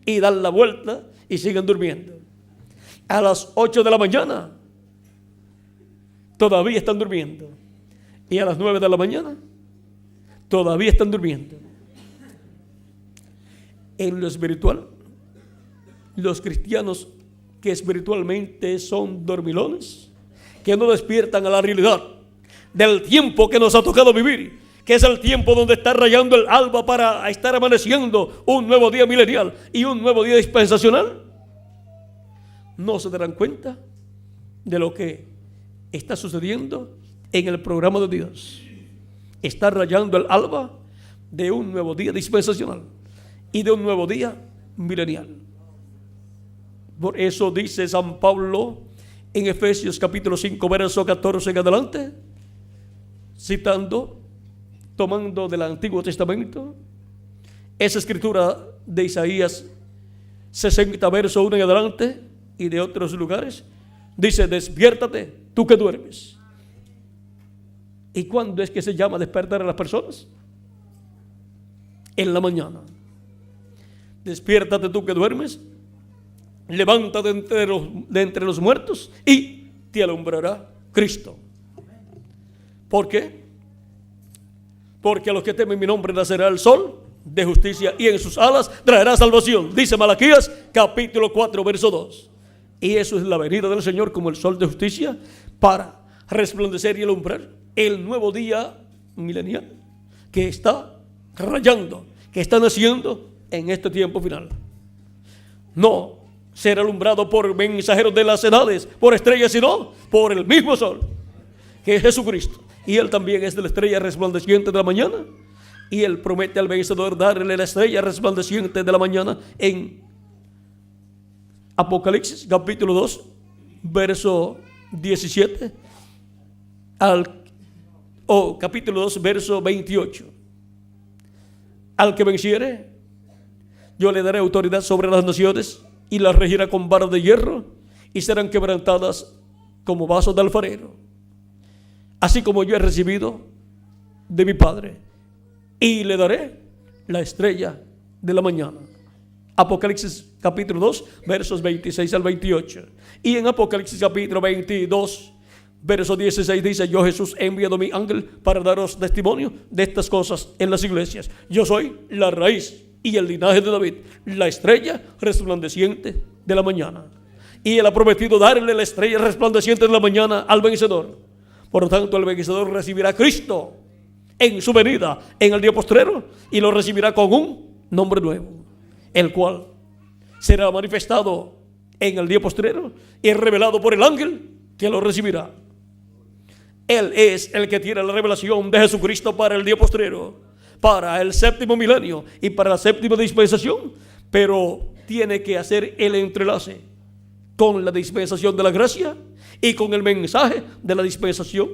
y dan la vuelta y siguen durmiendo. A las 8 de la mañana todavía están durmiendo. Y a las 9 de la mañana todavía están durmiendo. En lo espiritual, los cristianos que espiritualmente son dormilones, que no despiertan a la realidad del tiempo que nos ha tocado vivir, que es el tiempo donde está rayando el alba para estar amaneciendo un nuevo día milenial y un nuevo día dispensacional, no se darán cuenta de lo que está sucediendo en el programa de Dios. Está rayando el alba de un nuevo día dispensacional y de un nuevo día milenial. Por eso dice San Pablo en Efesios capítulo 5, verso 14 en adelante, tomando del Antiguo Testamento, esa escritura de Isaías 60, verso 1 en adelante, y de otros lugares, dice: despiértate, tú que duermes. ¿Y cuándo es que se llama despertar a las personas? En la mañana. Despiértate, tú que duermes, levántate de entre los muertos y te alumbrará Cristo. ¿Por qué? Porque a los que temen mi nombre nacerá el sol de justicia y en sus alas traerá salvación, dice Malaquías capítulo 4, verso 2. Y eso es la venida del Señor como el sol de justicia para resplandecer y alumbrar el nuevo día milenial que está rayando, que está naciendo en este tiempo final. No será alumbrado por mensajeros de las edades, por estrellas, sino por el mismo sol, que es Jesucristo. Y Él también es de la estrella resplandeciente de la mañana. Y Él promete al vencedor darle la estrella resplandeciente de la mañana en Apocalipsis capítulo 2, verso 17 capítulo 2, verso 28. Al que venciere, yo le daré autoridad sobre las naciones y las regirá con vara de hierro y serán quebrantadas como vasos de alfarero, así como yo he recibido de mi Padre, y le daré la estrella de la mañana. Apocalipsis capítulo 2, versos 26 al 28. Y en Apocalipsis capítulo 22, verso 16 dice: yo, Jesús, he enviado mi ángel para daros testimonio de estas cosas en las iglesias. Yo soy la raíz y el linaje de David, la estrella resplandeciente de la mañana. Y él ha prometido darle la estrella resplandeciente de la mañana al vencedor. Por lo tanto, el vencedor recibirá a Cristo en su venida en el día postrero, y lo recibirá con un nombre nuevo, el cual será manifestado en el día postrero y revelado por el ángel que lo recibirá. Él es el que tiene la revelación de Jesucristo para el día postrero, para el séptimo milenio y para la séptima dispensación, pero tiene que hacer el entrelace con la dispensación de la gracia y con el mensaje de la dispensación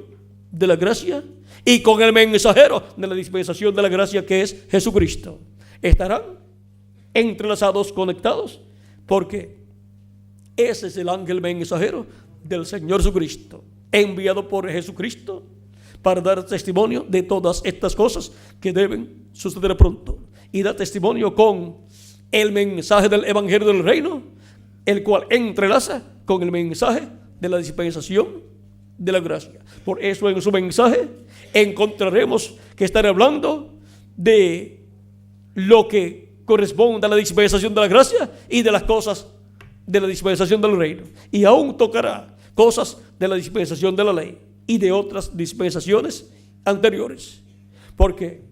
de la gracia y con el mensajero de la dispensación de la gracia, que es Jesucristo. Estarán entrelazados, conectados, porque ese es el ángel mensajero del Señor Jesucristo, enviado por Jesucristo para dar testimonio de todas estas cosas que deben suceder pronto, y da testimonio con el mensaje del evangelio del reino, el cual entrelaza con el mensaje de la dispensación de la gracia. Por eso en su mensaje encontraremos que están hablando de lo que corresponde a la dispensación de la gracia y de las cosas de la dispensación del reino, y aún tocará cosas de la dispensación de la ley y de otras dispensaciones anteriores, porque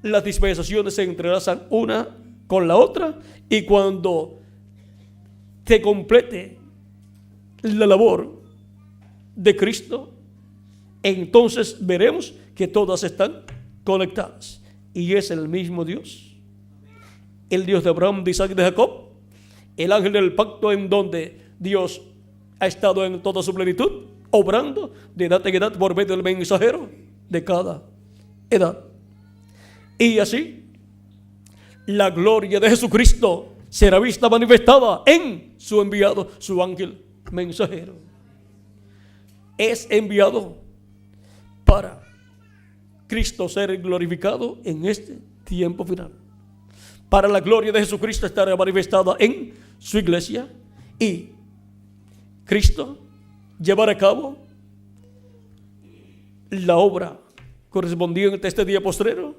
las dispensaciones se entrelazan una con la otra, y cuando se complete la labor de Cristo, entonces veremos que todas están conectadas, y es el mismo Dios, el Dios de Abraham, de Isaac y de Jacob, el ángel del pacto, en donde Dios ha estado en toda su plenitud, obrando de edad en edad por medio del mensajero de cada edad. Y así la gloria de Jesucristo será vista manifestada en su enviado, su ángel mensajero. Es enviado para Cristo ser glorificado en este tiempo final. Para la gloria de Jesucristo estará manifestada en su iglesia, y Cristo llevará a cabo la obra correspondiente a este día postrero,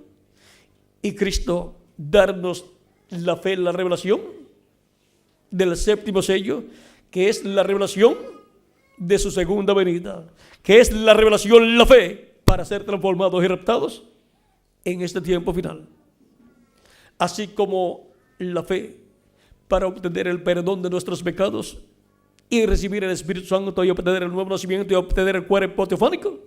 y Cristo darnos la fe, la revelación del séptimo sello, que es la revelación de su segunda venida, que es la revelación, la fe, para ser transformados y raptados en este tiempo final. Así como la fe para obtener el perdón de nuestros pecados y recibir el Espíritu Santo y obtener el nuevo nacimiento y obtener el cuerpo teofánico,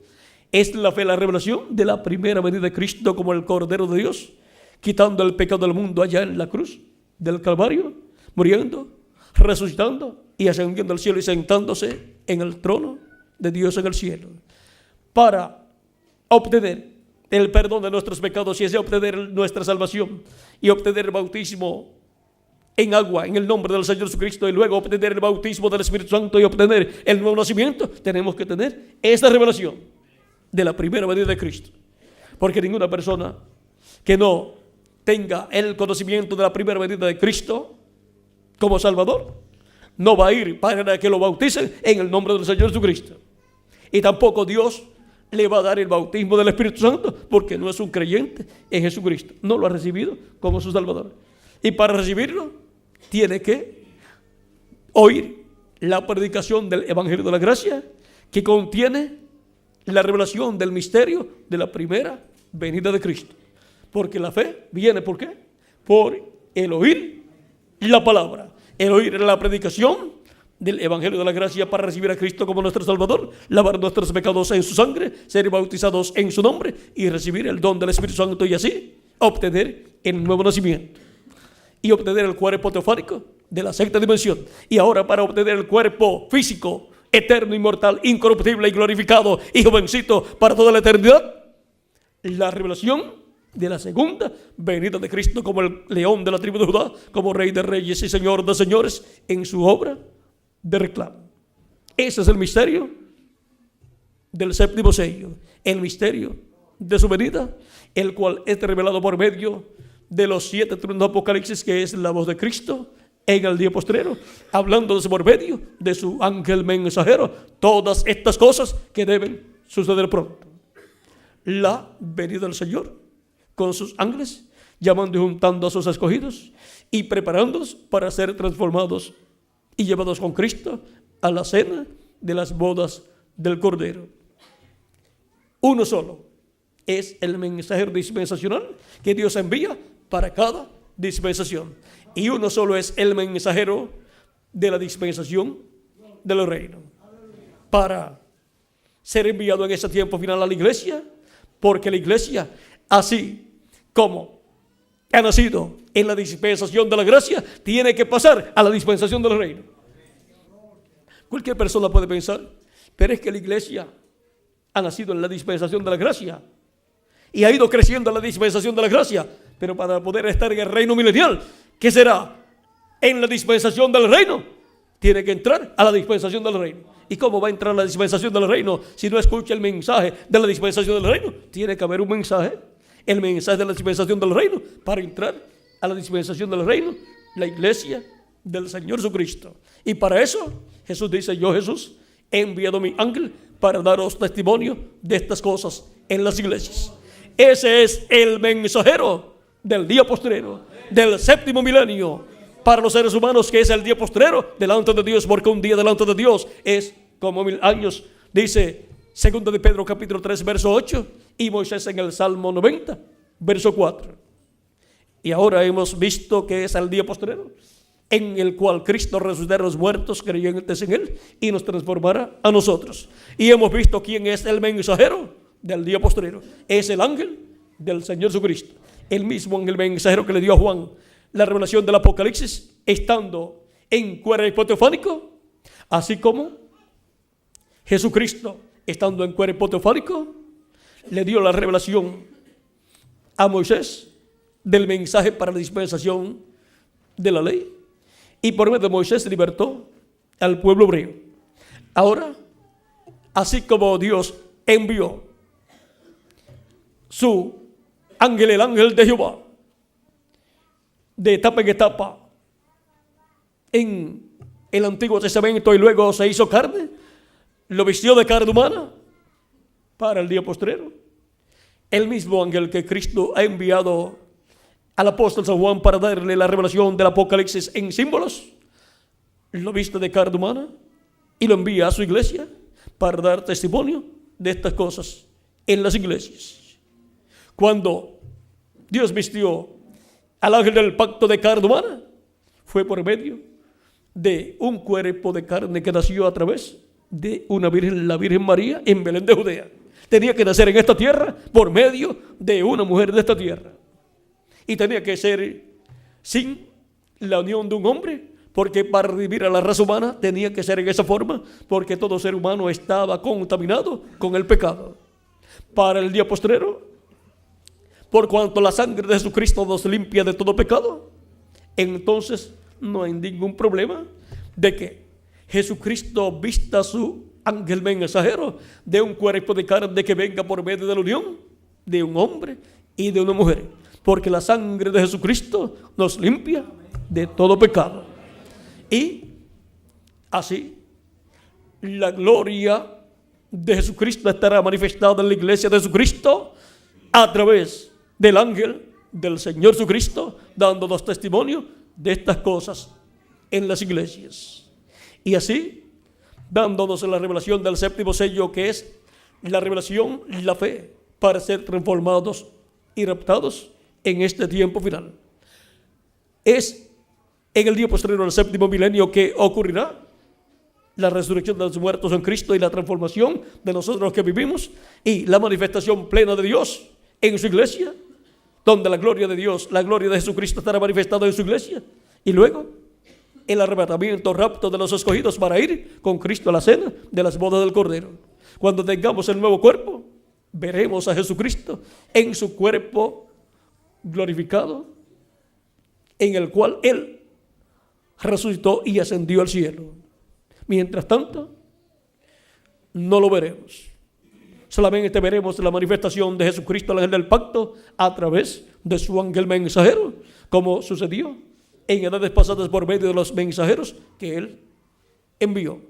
es la fe, la revelación de la primera venida de Cristo como el Cordero de Dios, quitando el pecado del mundo allá en la cruz del Calvario, muriendo, resucitando y ascendiendo al cielo y sentándose en el trono de Dios en el cielo, para obtener el perdón de nuestros pecados, y ese obtener nuestra salvación y obtener el bautismo en agua en el nombre del Señor Jesucristo, y luego obtener el bautismo del Espíritu Santo y obtener el nuevo nacimiento. Tenemos que tener esta revelación de la primera venida de Cristo, porque ninguna persona que no tenga el conocimiento de la primera venida de Cristo como Salvador no va a ir para que lo bauticen en el nombre del Señor Jesucristo, y tampoco Dios le va a dar el bautismo del Espíritu Santo, porque no es un creyente en Jesucristo, no lo ha recibido como su Salvador, y para recibirlo tiene que oír la predicación del Evangelio de la Gracia, que contiene la revelación del misterio de la primera venida de Cristo. Porque la fe viene, ¿por qué? Por el oír la palabra, el oír la predicación del Evangelio de la Gracia, para recibir a Cristo como nuestro Salvador, lavar nuestros pecados en su sangre, ser bautizados en su nombre y recibir el don del Espíritu Santo, y así obtener el nuevo nacimiento y obtener el cuerpo teofánico de la sexta dimensión. Y ahora, para obtener el cuerpo físico, eterno, inmortal, incorruptible y glorificado y jovencito para toda la eternidad, la revelación de la segunda venida de Cristo como el león de la tribu de Judá, como Rey de reyes y Señor de señores en su obra de reclamo. Ese es el misterio del séptimo sello, el misterio de su venida, el cual es revelado por medio de los 7 truenos de Apocalipsis, que es la voz de Cristo en el día postrero, hablando por medio de su ángel mensajero, todas estas cosas que deben suceder pronto. La venida del Señor con sus ángeles, llamando y juntando a sus escogidos y preparándolos para ser transformados y llevados con Cristo a la cena de las bodas del Cordero. Uno solo es el mensajero dispensacional que Dios envía para cada dispensación. Y uno solo es el mensajero de la dispensación del reino, para ser enviado en ese tiempo final a la iglesia, porque la iglesia, así como ha nacido en la dispensación de la gracia, tiene que pasar a la dispensación del reino. Cualquier persona puede pensar, pero es que la iglesia ha nacido en la dispensación de la gracia y ha ido creciendo en la dispensación de la gracia, pero para poder estar en el reino milenial, ¿qué será? En la dispensación del reino, tiene que entrar a la dispensación del reino. ¿Y cómo va a entrar a la dispensación del reino si no escucha el mensaje de la dispensación del reino? Tiene que haber un mensaje, el mensaje de la dispensación del reino, para entrar a la dispensación del reino, la iglesia del Señor Jesucristo. Y para eso Jesús dice: yo, Jesús, he enviado mi ángel para daros testimonio de estas cosas en las iglesias. Ese es el mensajero del día postrero, del séptimo milenio, para los seres humanos, que es el día postrero delante de Dios, porque un día delante de Dios es como 1000 años, dice 2 de Pedro capítulo 3 verso 8, y Moisés en el Salmo 90 verso 4. Y ahora hemos visto que es el día postrero, en el cual Cristo resucitará a los muertos creyentes en Él y nos transformará a nosotros. Y hemos visto quién es el mensajero del día postrero. Es el ángel del Señor Jesucristo, el mismo ángel mensajero que le dio a Juan la revelación del Apocalipsis, estando en cuerpo teofánico, así como Jesucristo, estando en cuerpo teofánico, le dio la revelación a Moisés del mensaje para la dispensación de la ley, y por medio de Moisés libertó al pueblo hebreo. Ahora, así como Dios envió su ángel, el ángel de Jehová, de etapa en etapa en el Antiguo Testamento, y luego se hizo carne, lo vistió de carne humana para el día postrero. El mismo ángel que Cristo ha enviado al apóstol San Juan para darle la revelación del Apocalipsis en símbolos, lo viste de carne humana y lo envía a su iglesia para dar testimonio de estas cosas en las iglesias. Cuando Dios vistió al ángel del pacto de carne humana, fue por medio de un cuerpo de carne que nació a través de una virgen, la Virgen María, en Belén de Judea. Tenía que nacer en esta tierra por medio de una mujer de esta tierra. Y tenía que ser sin la unión de un hombre, porque para redimir a la raza humana tenía que ser en esa forma, porque todo ser humano estaba contaminado con el pecado. Para el día postrero, por cuanto la sangre de Jesucristo nos limpia de todo pecado, entonces no hay ningún problema de que Jesucristo vista a su ángel mensajero de un cuerpo de carne que venga por medio de la unión de un hombre y de una mujer, porque la sangre de Jesucristo nos limpia de todo pecado. Y así la gloria de Jesucristo estará manifestada en la iglesia de Jesucristo a través del ángel del Señor Jesucristo, dándonos testimonio de estas cosas en las iglesias. Y así, dándonos la revelación del séptimo sello, que es la revelación, la fe, para ser transformados y raptados en este tiempo final. Es en el día posterior al séptimo milenio que ocurrirá la resurrección de los muertos en Cristo y la transformación de nosotros que vivimos, y la manifestación plena de Dios en su iglesia, donde la gloria de Dios, la gloria de Jesucristo estará manifestada en su iglesia. Y luego el arrebatamiento, rapto de los escogidos para ir con Cristo a la cena de las bodas del Cordero. Cuando tengamos el nuevo cuerpo, veremos a Jesucristo en su cuerpo glorificado, en el cual Él resucitó y ascendió al cielo. Mientras tanto, no lo veremos. Solamente veremos la manifestación de Jesucristo, el ángel del pacto, a través de su ángel mensajero, como sucedió en edades pasadas por medio de los mensajeros que Él envió.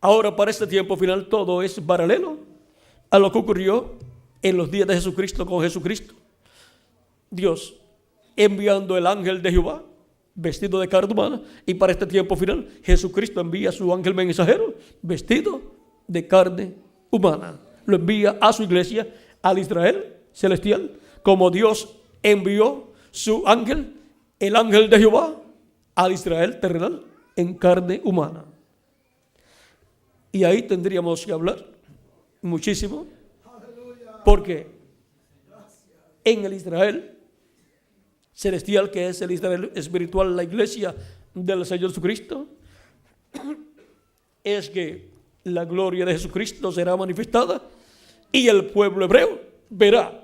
Ahora, para este tiempo final, todo es paralelo a lo que ocurrió en los días de Jesucristo con Jesucristo. Dios enviando el ángel de Jehová vestido de carne humana, y para este tiempo final Jesucristo envía a su ángel mensajero vestido de carne humana. Lo envía a su iglesia, al Israel celestial, como Dios envió su ángel, el ángel de Jehová, al Israel terrenal en carne humana. Y ahí tendríamos que hablar muchísimo, porque en el Israel celestial, que es el Israel espiritual, la iglesia del Señor Jesucristo, es que la gloria de Jesucristo será manifestada y el pueblo hebreo verá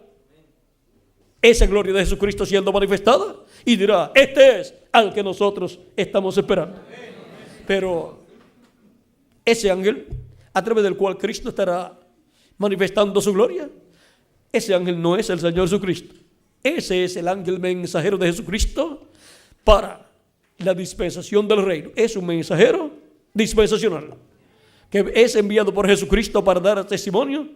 esa gloria de Jesucristo siendo manifestada y dirá: este es al que nosotros estamos esperando. Pero ese ángel, a través del cual Cristo estará manifestando su gloria, ese ángel no es el Señor Jesucristo. Ese es el ángel mensajero de Jesucristo para la dispensación del reino. Es un mensajero dispensacional que es enviado por Jesucristo para dar testimonio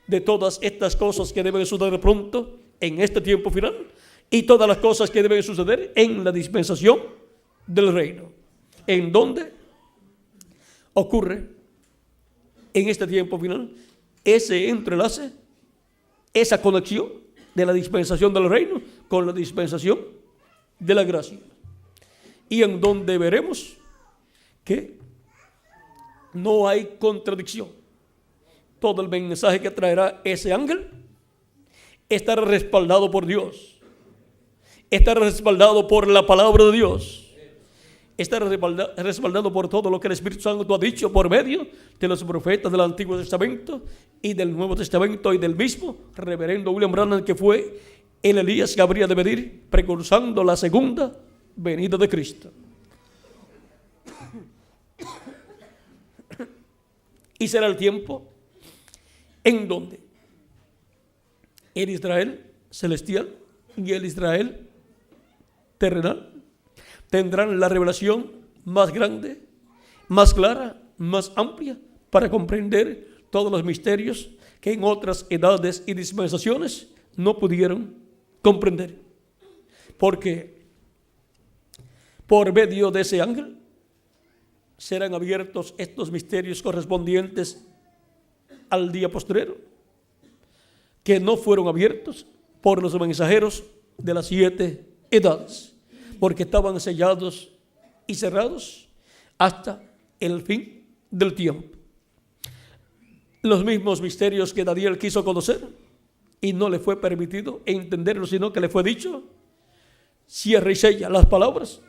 de todas estas cosas que deben suceder pronto en este tiempo final y todas las cosas que deben suceder en la dispensación del reino, en donde ocurre en este tiempo final ese entrelace, esa conexión de la dispensación del reino con la dispensación de la gracia, y en donde veremos que no hay contradicción. Todo el mensaje que traerá ese ángel estará respaldado por Dios, estará respaldado por la palabra de Dios, estará respaldado por todo lo que el Espíritu Santo ha dicho por medio de los profetas del Antiguo Testamento y del Nuevo Testamento, y del mismo reverendo William Branham, que fue el Elías que habría de venir precursando la segunda venida de Cristo. Y será el tiempo en donde el Israel celestial y el Israel terrenal tendrán la revelación más grande, más clara, más amplia, para comprender todos los misterios que en otras edades y dispensaciones no pudieron comprender. Porque por medio de ese ángel serán abiertos estos misterios correspondientes al día postrero, que no fueron abiertos por los mensajeros de las 7 edades, porque estaban sellados y cerrados hasta el fin del tiempo. Los mismos misterios que Daniel quiso conocer y no le fue permitido entenderlo, sino que le fue dicho: cierra y sella las palabras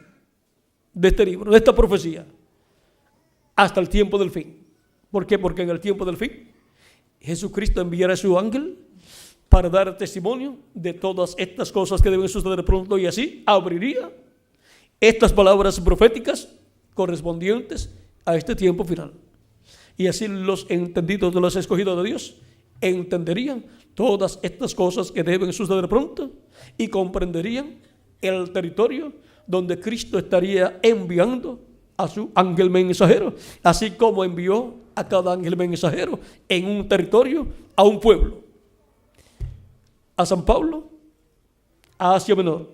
de este libro, de esta profecía, hasta el tiempo del fin. ¿Por qué? Porque en el tiempo del fin Jesucristo enviará a su ángel para dar testimonio de todas estas cosas que deben suceder pronto, y así abriría estas palabras proféticas correspondientes a este tiempo final. Y así los entendidos de los escogidos de Dios entenderían todas estas cosas que deben suceder pronto y comprenderían el territorio donde Cristo estaría enviando a su ángel mensajero, así como envió a cada ángel mensajero en un territorio a un pueblo. A San Pablo, a Asia Menor,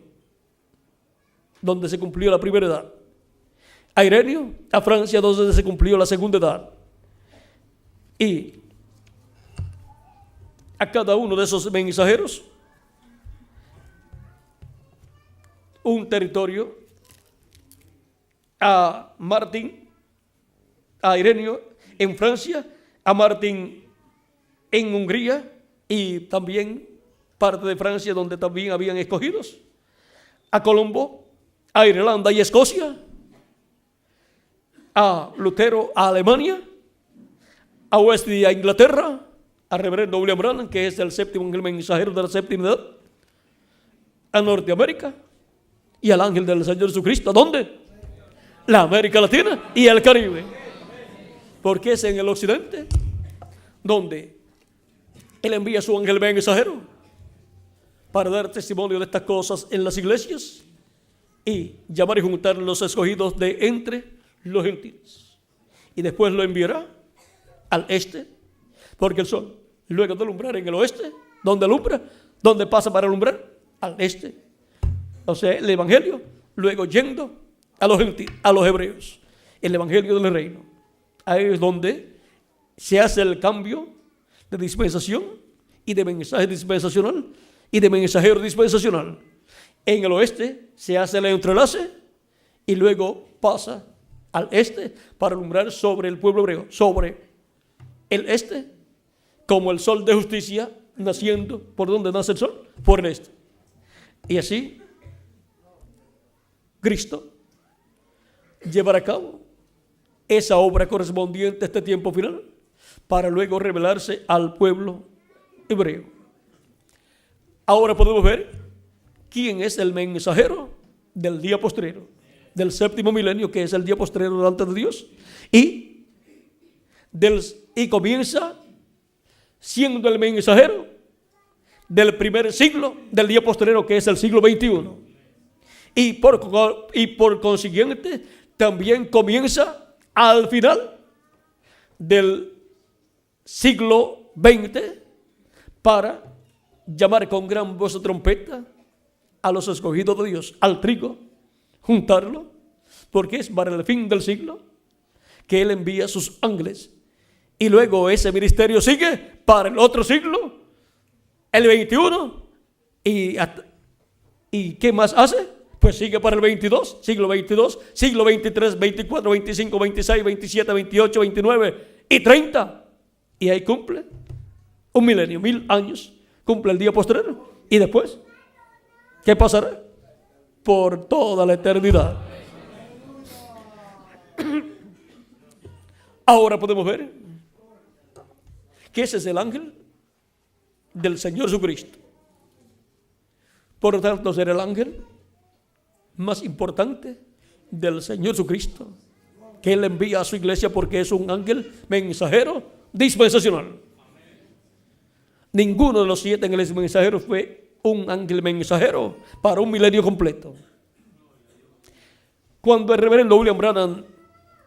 donde se cumplió la primera edad. A Ireneo, a Francia, donde se cumplió la segunda edad. Y a cada uno de esos mensajeros un territorio. A Martín, a Ireneo en Francia, a Martín en Hungría, y también parte de Francia donde también habían escogidos, a Colombo, a Irlanda y Escocia, a Lutero a Alemania, a Wesley a Inglaterra, a reverendo William Branham, que es el séptimo ángel mensajero de la séptima edad, a Norteamérica y al ángel del Señor Jesucristo. ¿A dónde? La América Latina y el Caribe. Porque es en el occidente donde Él envía su ángel mensajero para dar testimonio de estas cosas en las iglesias y llamar y juntar los escogidos de entre los gentiles. Y después lo enviará al este, porque el sol, luego de alumbrar en el oeste, ¿dónde alumbra? ¿Dónde pasa para alumbrar? Al este. O sea, el evangelio, luego yendo a los gentiles, a los hebreos, el evangelio del reino. Ahí es donde se hace el cambio de dispensación y de mensaje dispensacional y de mensajero dispensacional. En el oeste se hace el entrelace y luego pasa al este para alumbrar sobre el pueblo hebreo, sobre el este, como el sol de justicia naciendo. ¿Por dónde nace el sol? Por el este. Y así Cristo llevará a cabo esa obra correspondiente a este tiempo final para luego revelarse al pueblo hebreo. Ahora podemos ver quién es el mensajero del día postrero, del séptimo milenio, que es el día postrero delante de Dios, y comienza siendo el mensajero del primer siglo del día postrero, que es el siglo XXI, y por consiguiente también comienza al final del siglo XX para llamar con gran voz de trompeta a los escogidos de Dios, al trigo, juntarlo, porque es para el fin del siglo que Él envía sus ángeles. Y luego ese ministerio sigue para el otro siglo, el 21, ¿y qué más hace? Pues sigue para el 22, siglo 22, siglo 23, 24, 25, 26, 27, 28, 29 y 30. Y ahí cumple un milenio, 1000 años, cumple el día postrero. Y después, ¿qué pasará? Por toda la eternidad. Ahora podemos ver que ese es el ángel del Señor Jesucristo. Por lo tanto, será el ángel más importante del Señor Jesucristo, que Él envía a su iglesia, porque es un ángel mensajero dispensacional. Ninguno de los 7 ángeles mensajeros fue un ángel mensajero para un milenio completo. Cuando el reverendo William Branham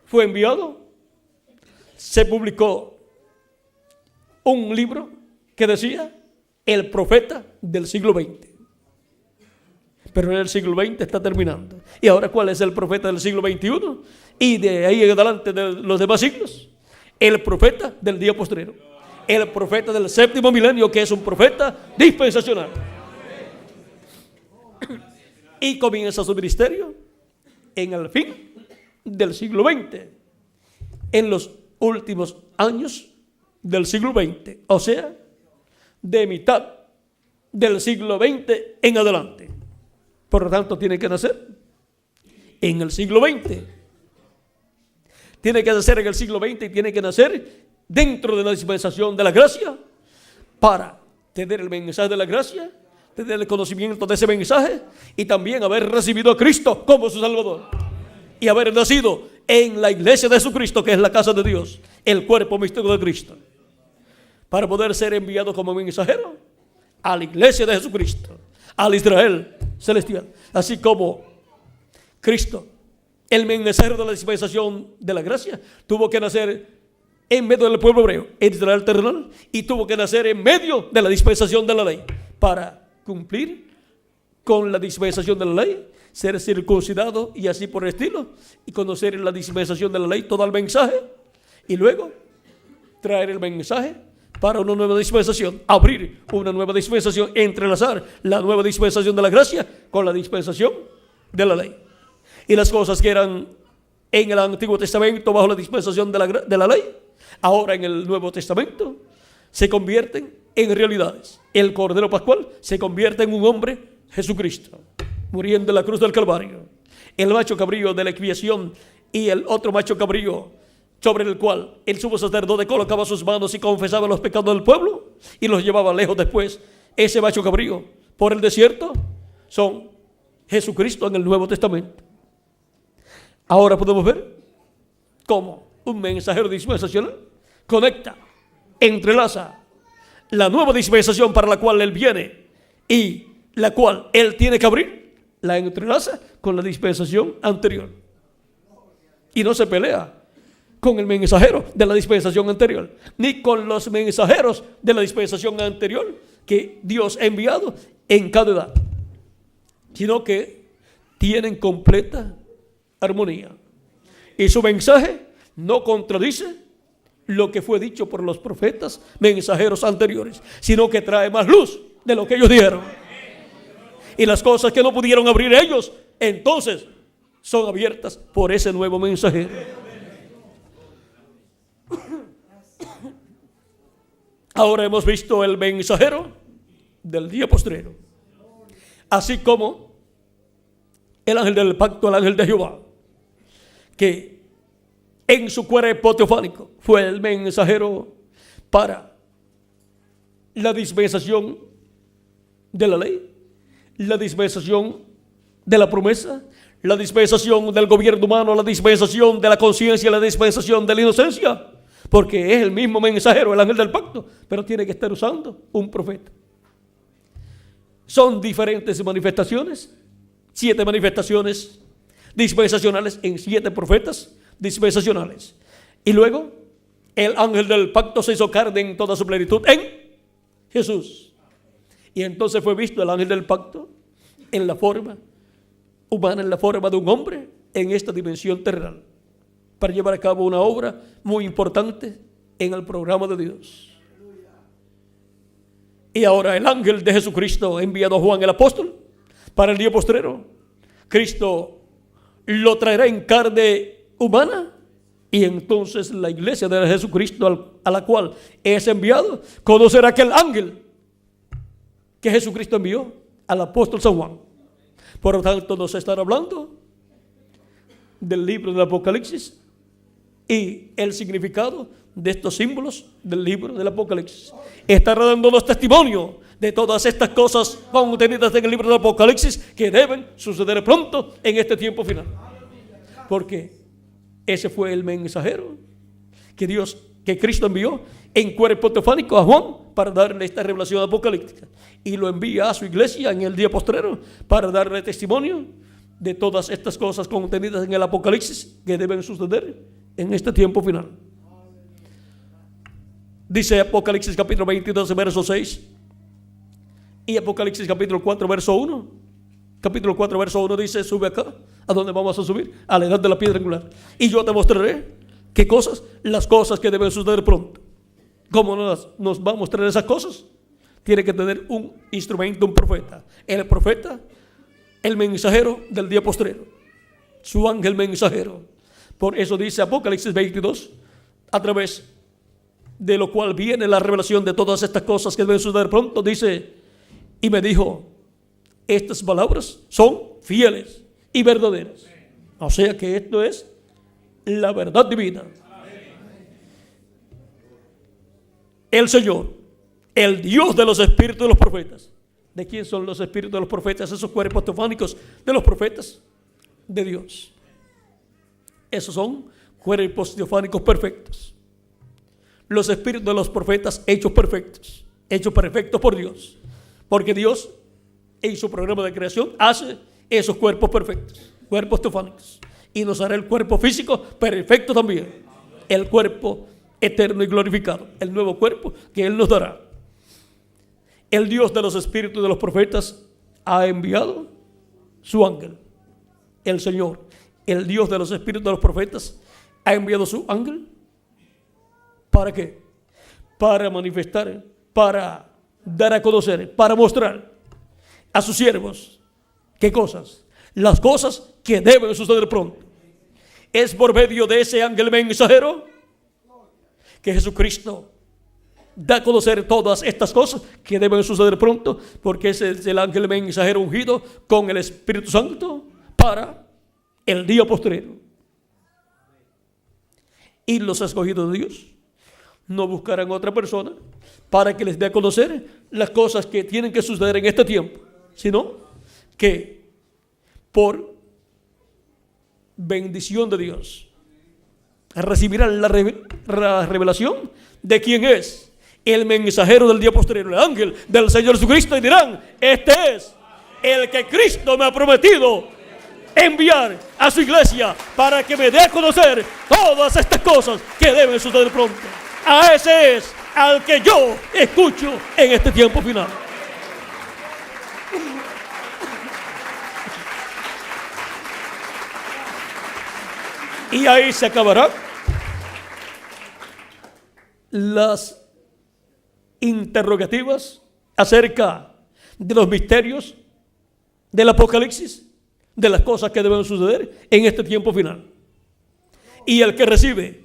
fue enviado, se publicó un libro que decía el profeta del siglo XX. Pero en el siglo XX está terminando. ¿Y ahora cuál es el profeta del siglo XXI? Y de ahí en adelante de los demás siglos, el profeta del día postrero, el profeta del séptimo milenio, que es un profeta dispensacional. Y comienza su ministerio en el fin del siglo XX, en los últimos años del siglo XX, o sea, de mitad del siglo XX en adelante. Por lo tanto, tiene que nacer en el siglo XX. Tiene que nacer en el siglo XX y tiene que nacer dentro de la dispensación de la gracia para tener el mensaje de la gracia, tener el conocimiento de ese mensaje y también haber recibido a Cristo como su Salvador y haber nacido en la iglesia de Jesucristo, que es la casa de Dios, el cuerpo místico de Cristo, para poder ser enviado como mensajero a la iglesia de Jesucristo, al Israel celestial. Así como Cristo, el mensajero de la dispensación de la gracia, tuvo que nacer en medio del pueblo hebreo, en Israel terrenal, y tuvo que nacer en medio de la dispensación de la ley para cumplir con la dispensación de la ley, ser circuncidado y así por el estilo, y conocer en la dispensación de la ley todo el mensaje, y luego traer el mensaje para una nueva dispensación, abrir una nueva dispensación, entrelazar la nueva dispensación de la gracia con la dispensación de la ley. Y las cosas que eran en el Antiguo Testamento bajo la dispensación de la ley, ahora en el Nuevo Testamento se convierten en realidades. El Cordero Pascual se convierte en un hombre, Jesucristo, muriendo en la cruz del Calvario. El macho cabrío de la expiación y el otro macho cabrío sobre el cual el sumo sacerdote colocaba sus manos y confesaba los pecados del pueblo y los llevaba lejos después, ese macho cabrío por el desierto, son Jesucristo en el Nuevo Testamento. Ahora podemos ver cómo un mensajero dispensacional conecta, entrelaza la nueva dispensación para la cual Él viene y la cual Él tiene que abrir, la entrelaza con la dispensación anterior. Y no se pelea con el mensajero de la dispensación anterior, ni con los mensajeros de la dispensación anterior que Dios ha enviado en cada edad, sino que tienen completa armonía. Y su mensaje no contradice lo que fue dicho por los profetas mensajeros anteriores, sino que trae más luz de lo que ellos dijeron. Y las cosas que no pudieron abrir ellos, entonces son abiertas por ese nuevo mensajero. Ahora hemos visto el mensajero del día postrero, así como el ángel del pacto, el ángel de Jehová, que en su cuerpo teofánico fue el mensajero para la dispensación de la ley, la dispensación de la promesa, la dispensación del gobierno humano, la dispensación de la conciencia, la dispensación de la inocencia, porque es el mismo mensajero, el ángel del pacto, pero tiene que estar usando un profeta. Son diferentes manifestaciones, 7 manifestaciones dispensacionales en 7 profetas dispensacionales. Y luego el ángel del pacto se hizo carne en toda su plenitud en Jesús. Y entonces fue visto el ángel del pacto en la forma humana, en la forma de un hombre en esta dimensión terrenal, para llevar a cabo una obra muy importante en el programa de Dios. Y ahora el ángel de Jesucristo enviado a Juan el apóstol para el día postrero, Cristo lo traerá en carne humana, y entonces la iglesia de Jesucristo a la cual es enviado conocerá aquel ángel que Jesucristo envió al apóstol San Juan. Por lo tanto, nos estará hablando del libro del Apocalipsis y el significado de estos símbolos del libro del Apocalipsis. Estará dándonos testimonio de todas estas cosas contenidas en el libro del Apocalipsis que deben suceder pronto en este tiempo final. Porque ese fue el mensajero que Cristo envió en cuerpo teofánico a Juan para darle esta revelación apocalíptica, y lo envía a su iglesia en el día postrero para darle testimonio de todas estas cosas contenidas en el Apocalipsis que deben suceder en este tiempo final. Dice Apocalipsis capítulo 22 verso 6 y Apocalipsis capítulo 4 verso 1. Capítulo 4 verso 1 dice: sube acá. ¿A dónde vamos a subir? A la edad de la piedra angular, y yo te mostraré ¿qué cosas? Las cosas que deben suceder pronto. ¿Cómo nos va a mostrar esas cosas? Tiene que tener un instrumento, un profeta. El profeta, el mensajero del día postrero, su ángel mensajero. Por eso dice Apocalipsis 22, a través de lo cual viene la revelación de todas estas cosas que deben suceder pronto. Dice: y me dijo, estas palabras son fieles y verdaderas. O sea que esto es la verdad divina. El Señor, el Dios de los espíritus de los profetas. ¿De quién son los espíritus de los profetas? Esos cuerpos teofánicos de los profetas de Dios. Esos son cuerpos teofánicos perfectos. Los espíritus de los profetas hechos perfectos por Dios. Porque Dios en su programa de creación hace esos cuerpos perfectos, cuerpos teofánicos, y nos hará el cuerpo físico perfecto también, el cuerpo eterno y glorificado, el nuevo cuerpo que Él nos dará. El Dios de los espíritus de los profetas ha enviado su ángel. El Señor, el Dios de los espíritus de los profetas, ha enviado su ángel. ¿Para qué? Para manifestar, para dar a conocer, para mostrar a sus siervos ¿qué cosas? Las cosas que deben suceder pronto. Es por medio de ese ángel mensajero que Jesucristo da a conocer todas estas cosas que deben suceder pronto, porque ese es el ángel mensajero ungido con el Espíritu Santo para el día postrero. Y los escogidos de Dios no buscarán otra persona para que les dé a conocer las cosas que tienen que suceder en este tiempo, sino que por bendición de Dios recibirán la revelación de quién es el mensajero del día posterior, el ángel del Señor Jesucristo, y dirán: este es el que Cristo me ha prometido enviar a su iglesia para que me dé a conocer todas estas cosas que deben suceder pronto. A ese es al que yo escucho en este tiempo final. Y ahí se acabarán las interrogativas acerca de los misterios del Apocalipsis, de las cosas que deben suceder en este tiempo final. Y el que recibe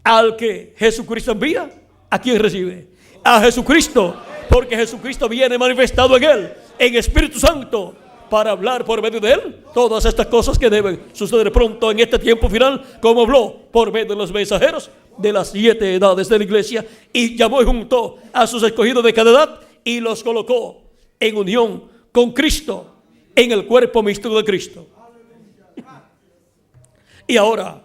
al que Jesucristo envía, ¿a quién recibe? A Jesucristo, porque Jesucristo viene manifestado en él, en Espíritu Santo, para hablar por medio de él todas estas cosas que deben suceder pronto en este tiempo final, como habló por medio de los mensajeros de las 7 edades de la iglesia, y llamó y juntó a sus escogidos de cada edad y los colocó en unión con Cristo, en el cuerpo místico de Cristo. Y ahora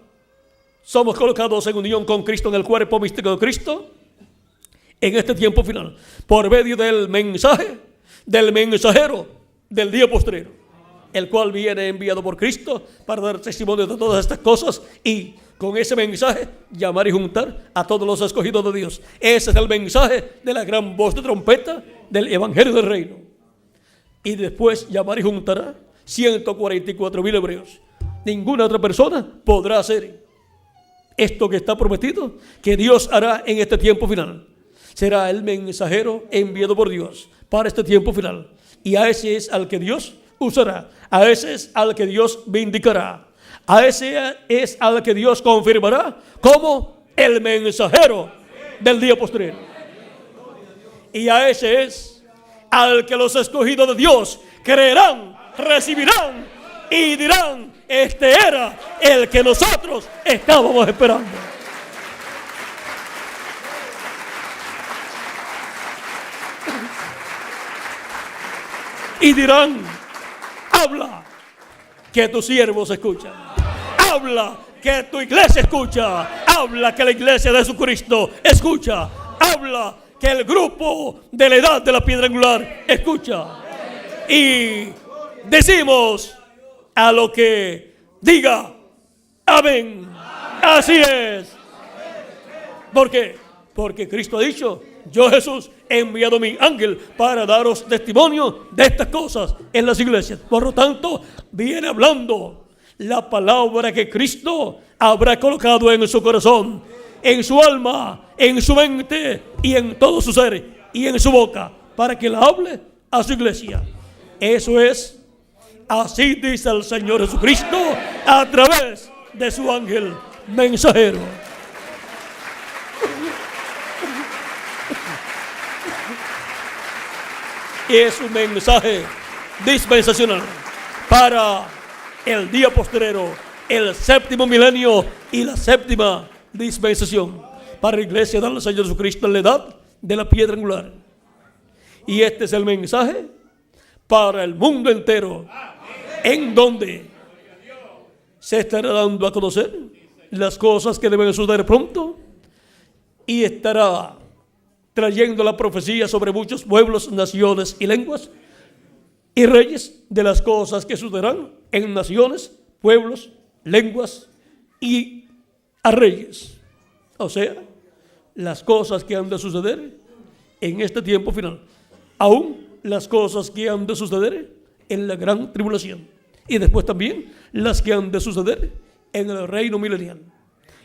somos colocados en unión con Cristo en el cuerpo místico de Cristo en este tiempo final, por medio del mensaje del mensajero del día postrero, el cual viene enviado por Cristo para dar testimonio de todas estas cosas, y con ese mensaje llamar y juntar a todos los escogidos de Dios. Ese es el mensaje de la gran voz de trompeta del evangelio del reino. Y después llamar y juntará 144,000 hebreos. Ninguna otra persona podrá hacer esto que está prometido, que Dios hará en este tiempo final. Será el mensajero enviado por Dios para este tiempo final. Y a ese es al que Dios usará. A ese es al que Dios vindicará. A ese es al que Dios confirmará como el mensajero del día postrero. Y a ese es al que los escogidos de Dios creerán, recibirán y dirán: este era el que nosotros estábamos esperando. Y dirán: habla, que tus siervos escuchan. Habla, que tu iglesia escucha. Habla, que la iglesia de Jesucristo escucha. Habla, que el grupo de la edad de la piedra angular escucha. Y decimos a lo que diga: amén. Así es. ¿Por qué? Porque Cristo ha dicho: yo, Jesús, he enviado mi ángel para daros testimonio de estas cosas en las iglesias. Por lo tanto, viene hablando la palabra que Cristo habrá colocado en su corazón, en su alma, en su mente y en todo su ser y en su boca, para que la hable a su iglesia. Eso es, así dice el Señor Jesucristo a través de su ángel mensajero. Es un mensaje dispensacional para el día postrero, el séptimo milenio y la séptima dispensación, para la iglesia del Señor Jesucristo en la edad de la piedra angular. Y este es el mensaje para el mundo entero, en donde se estará dando a conocer las cosas que deben suceder pronto, y estará trayendo la profecía sobre muchos pueblos, naciones y lenguas y reyes, de las cosas que sucederán en naciones, pueblos, lenguas y a reyes. O sea, las cosas que han de suceder en este tiempo final, aún las cosas que han de suceder en la gran tribulación, y después también las que han de suceder en el reino milenial,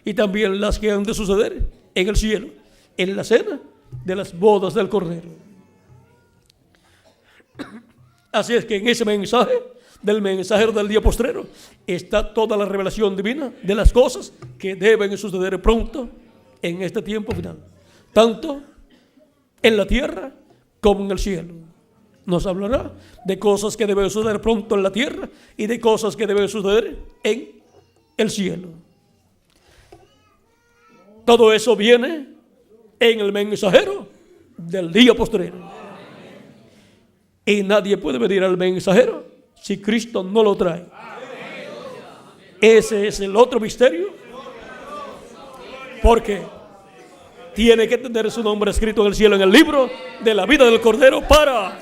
y también las que han de suceder en el cielo, en la cena de las bodas del Cordero. Así es que en ese mensaje del mensajero del día postrero está toda la revelación divina de las cosas que deben suceder pronto en este tiempo final, tanto en la tierra como en el cielo. Nos hablará de cosas que deben suceder pronto en la tierra y de cosas que deben suceder en el cielo. Todo eso viene en el mensajero del día postrero. Y nadie puede venir al mensajero si Cristo no lo trae. Ese es el otro misterio. Porque tiene que tener su nombre escrito en el cielo, en el libro de la vida del Cordero, para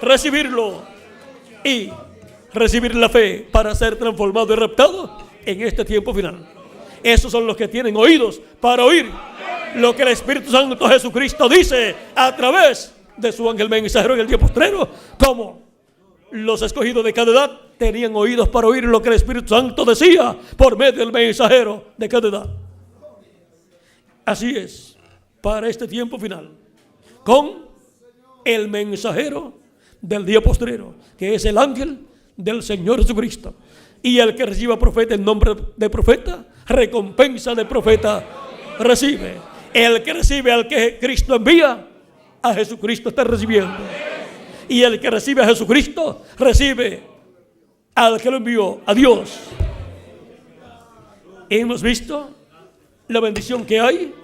recibirlo y recibir la fe para ser transformado y raptado en este tiempo final. Esos son los que tienen oídos para oír lo que el Espíritu Santo Jesucristo dice a través de su ángel mensajero en el día postrero, como los escogidos de cada edad tenían oídos para oír lo que el Espíritu Santo decía por medio del mensajero de cada edad. Así es, para este tiempo final, con el mensajero del día postrero, que es el ángel del Señor Jesucristo. Y el que reciba profeta en nombre de profeta, recompensa de profeta recibe. El que recibe al que Cristo envía, a Jesucristo está recibiendo. Y el que recibe a Jesucristo, recibe al que lo envió, a Dios. Hemos visto la bendición que hay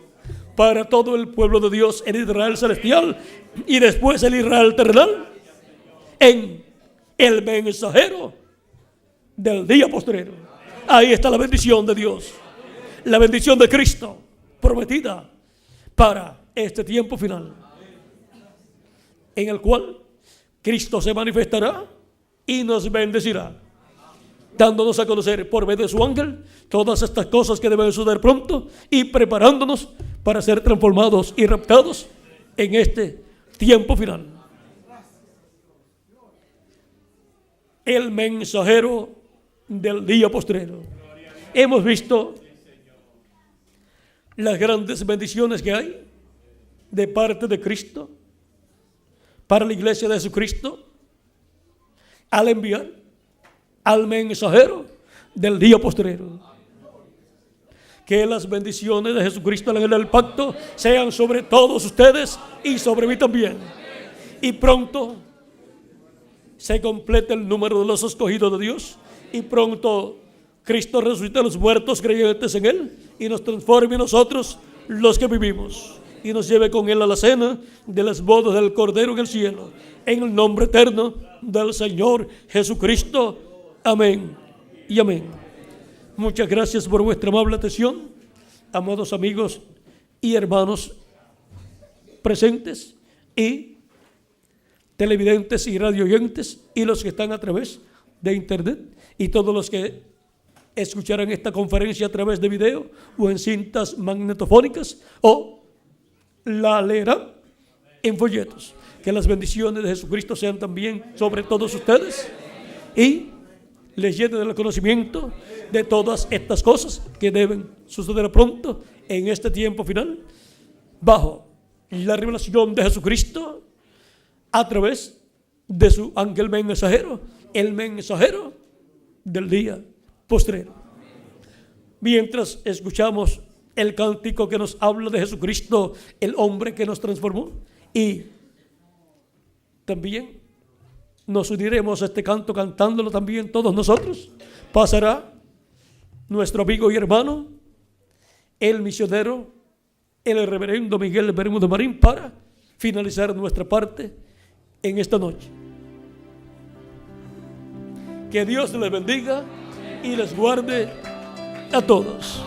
para todo el pueblo de Dios en Israel celestial y después el Israel terrenal en el mensajero del día postrero. Ahí está la bendición de Dios, la bendición de Cristo prometida para este tiempo final, en el cual Cristo se manifestará y nos bendecirá, dándonos a conocer por medio de su ángel todas estas cosas que deben suceder pronto y preparándonos para ser transformados y raptados en este tiempo final. El mensajero del día postrero. Hemos visto las grandes bendiciones que hay de parte de Cristo para la iglesia de Jesucristo al enviar al mensajero del día postrero. Que las bendiciones de Jesucristo en el pacto sean sobre todos ustedes y sobre mí también. Y pronto se complete el número de los escogidos de Dios. Y pronto Cristo resucite a los muertos creyentes en Él y nos transforme a nosotros los que vivimos. Y nos lleve con Él a la cena de las bodas del Cordero en el cielo. En el nombre eterno del Señor Jesucristo. Amén y amén. Muchas gracias por vuestra amable atención, amados amigos y hermanos presentes y televidentes y radioyentes y los que están a través de internet y todos los que escucharán esta conferencia a través de video o en cintas magnetofónicas o la leerán en folletos. Que las bendiciones de Jesucristo sean también sobre todos ustedes y les llene del conocimiento de todas estas cosas que deben suceder pronto en este tiempo final, bajo la revelación de Jesucristo a través de su ángel mensajero, el mensajero del día postrero. Mientras escuchamos el cántico que nos habla de Jesucristo, el hombre que nos transformó, y también nos uniremos a este canto cantándolo también todos nosotros. Pasará nuestro amigo y hermano, el misionero, el reverendo Miguel Bermúdez Marín, para finalizar nuestra parte en esta noche. Que Dios les bendiga y les guarde a todos.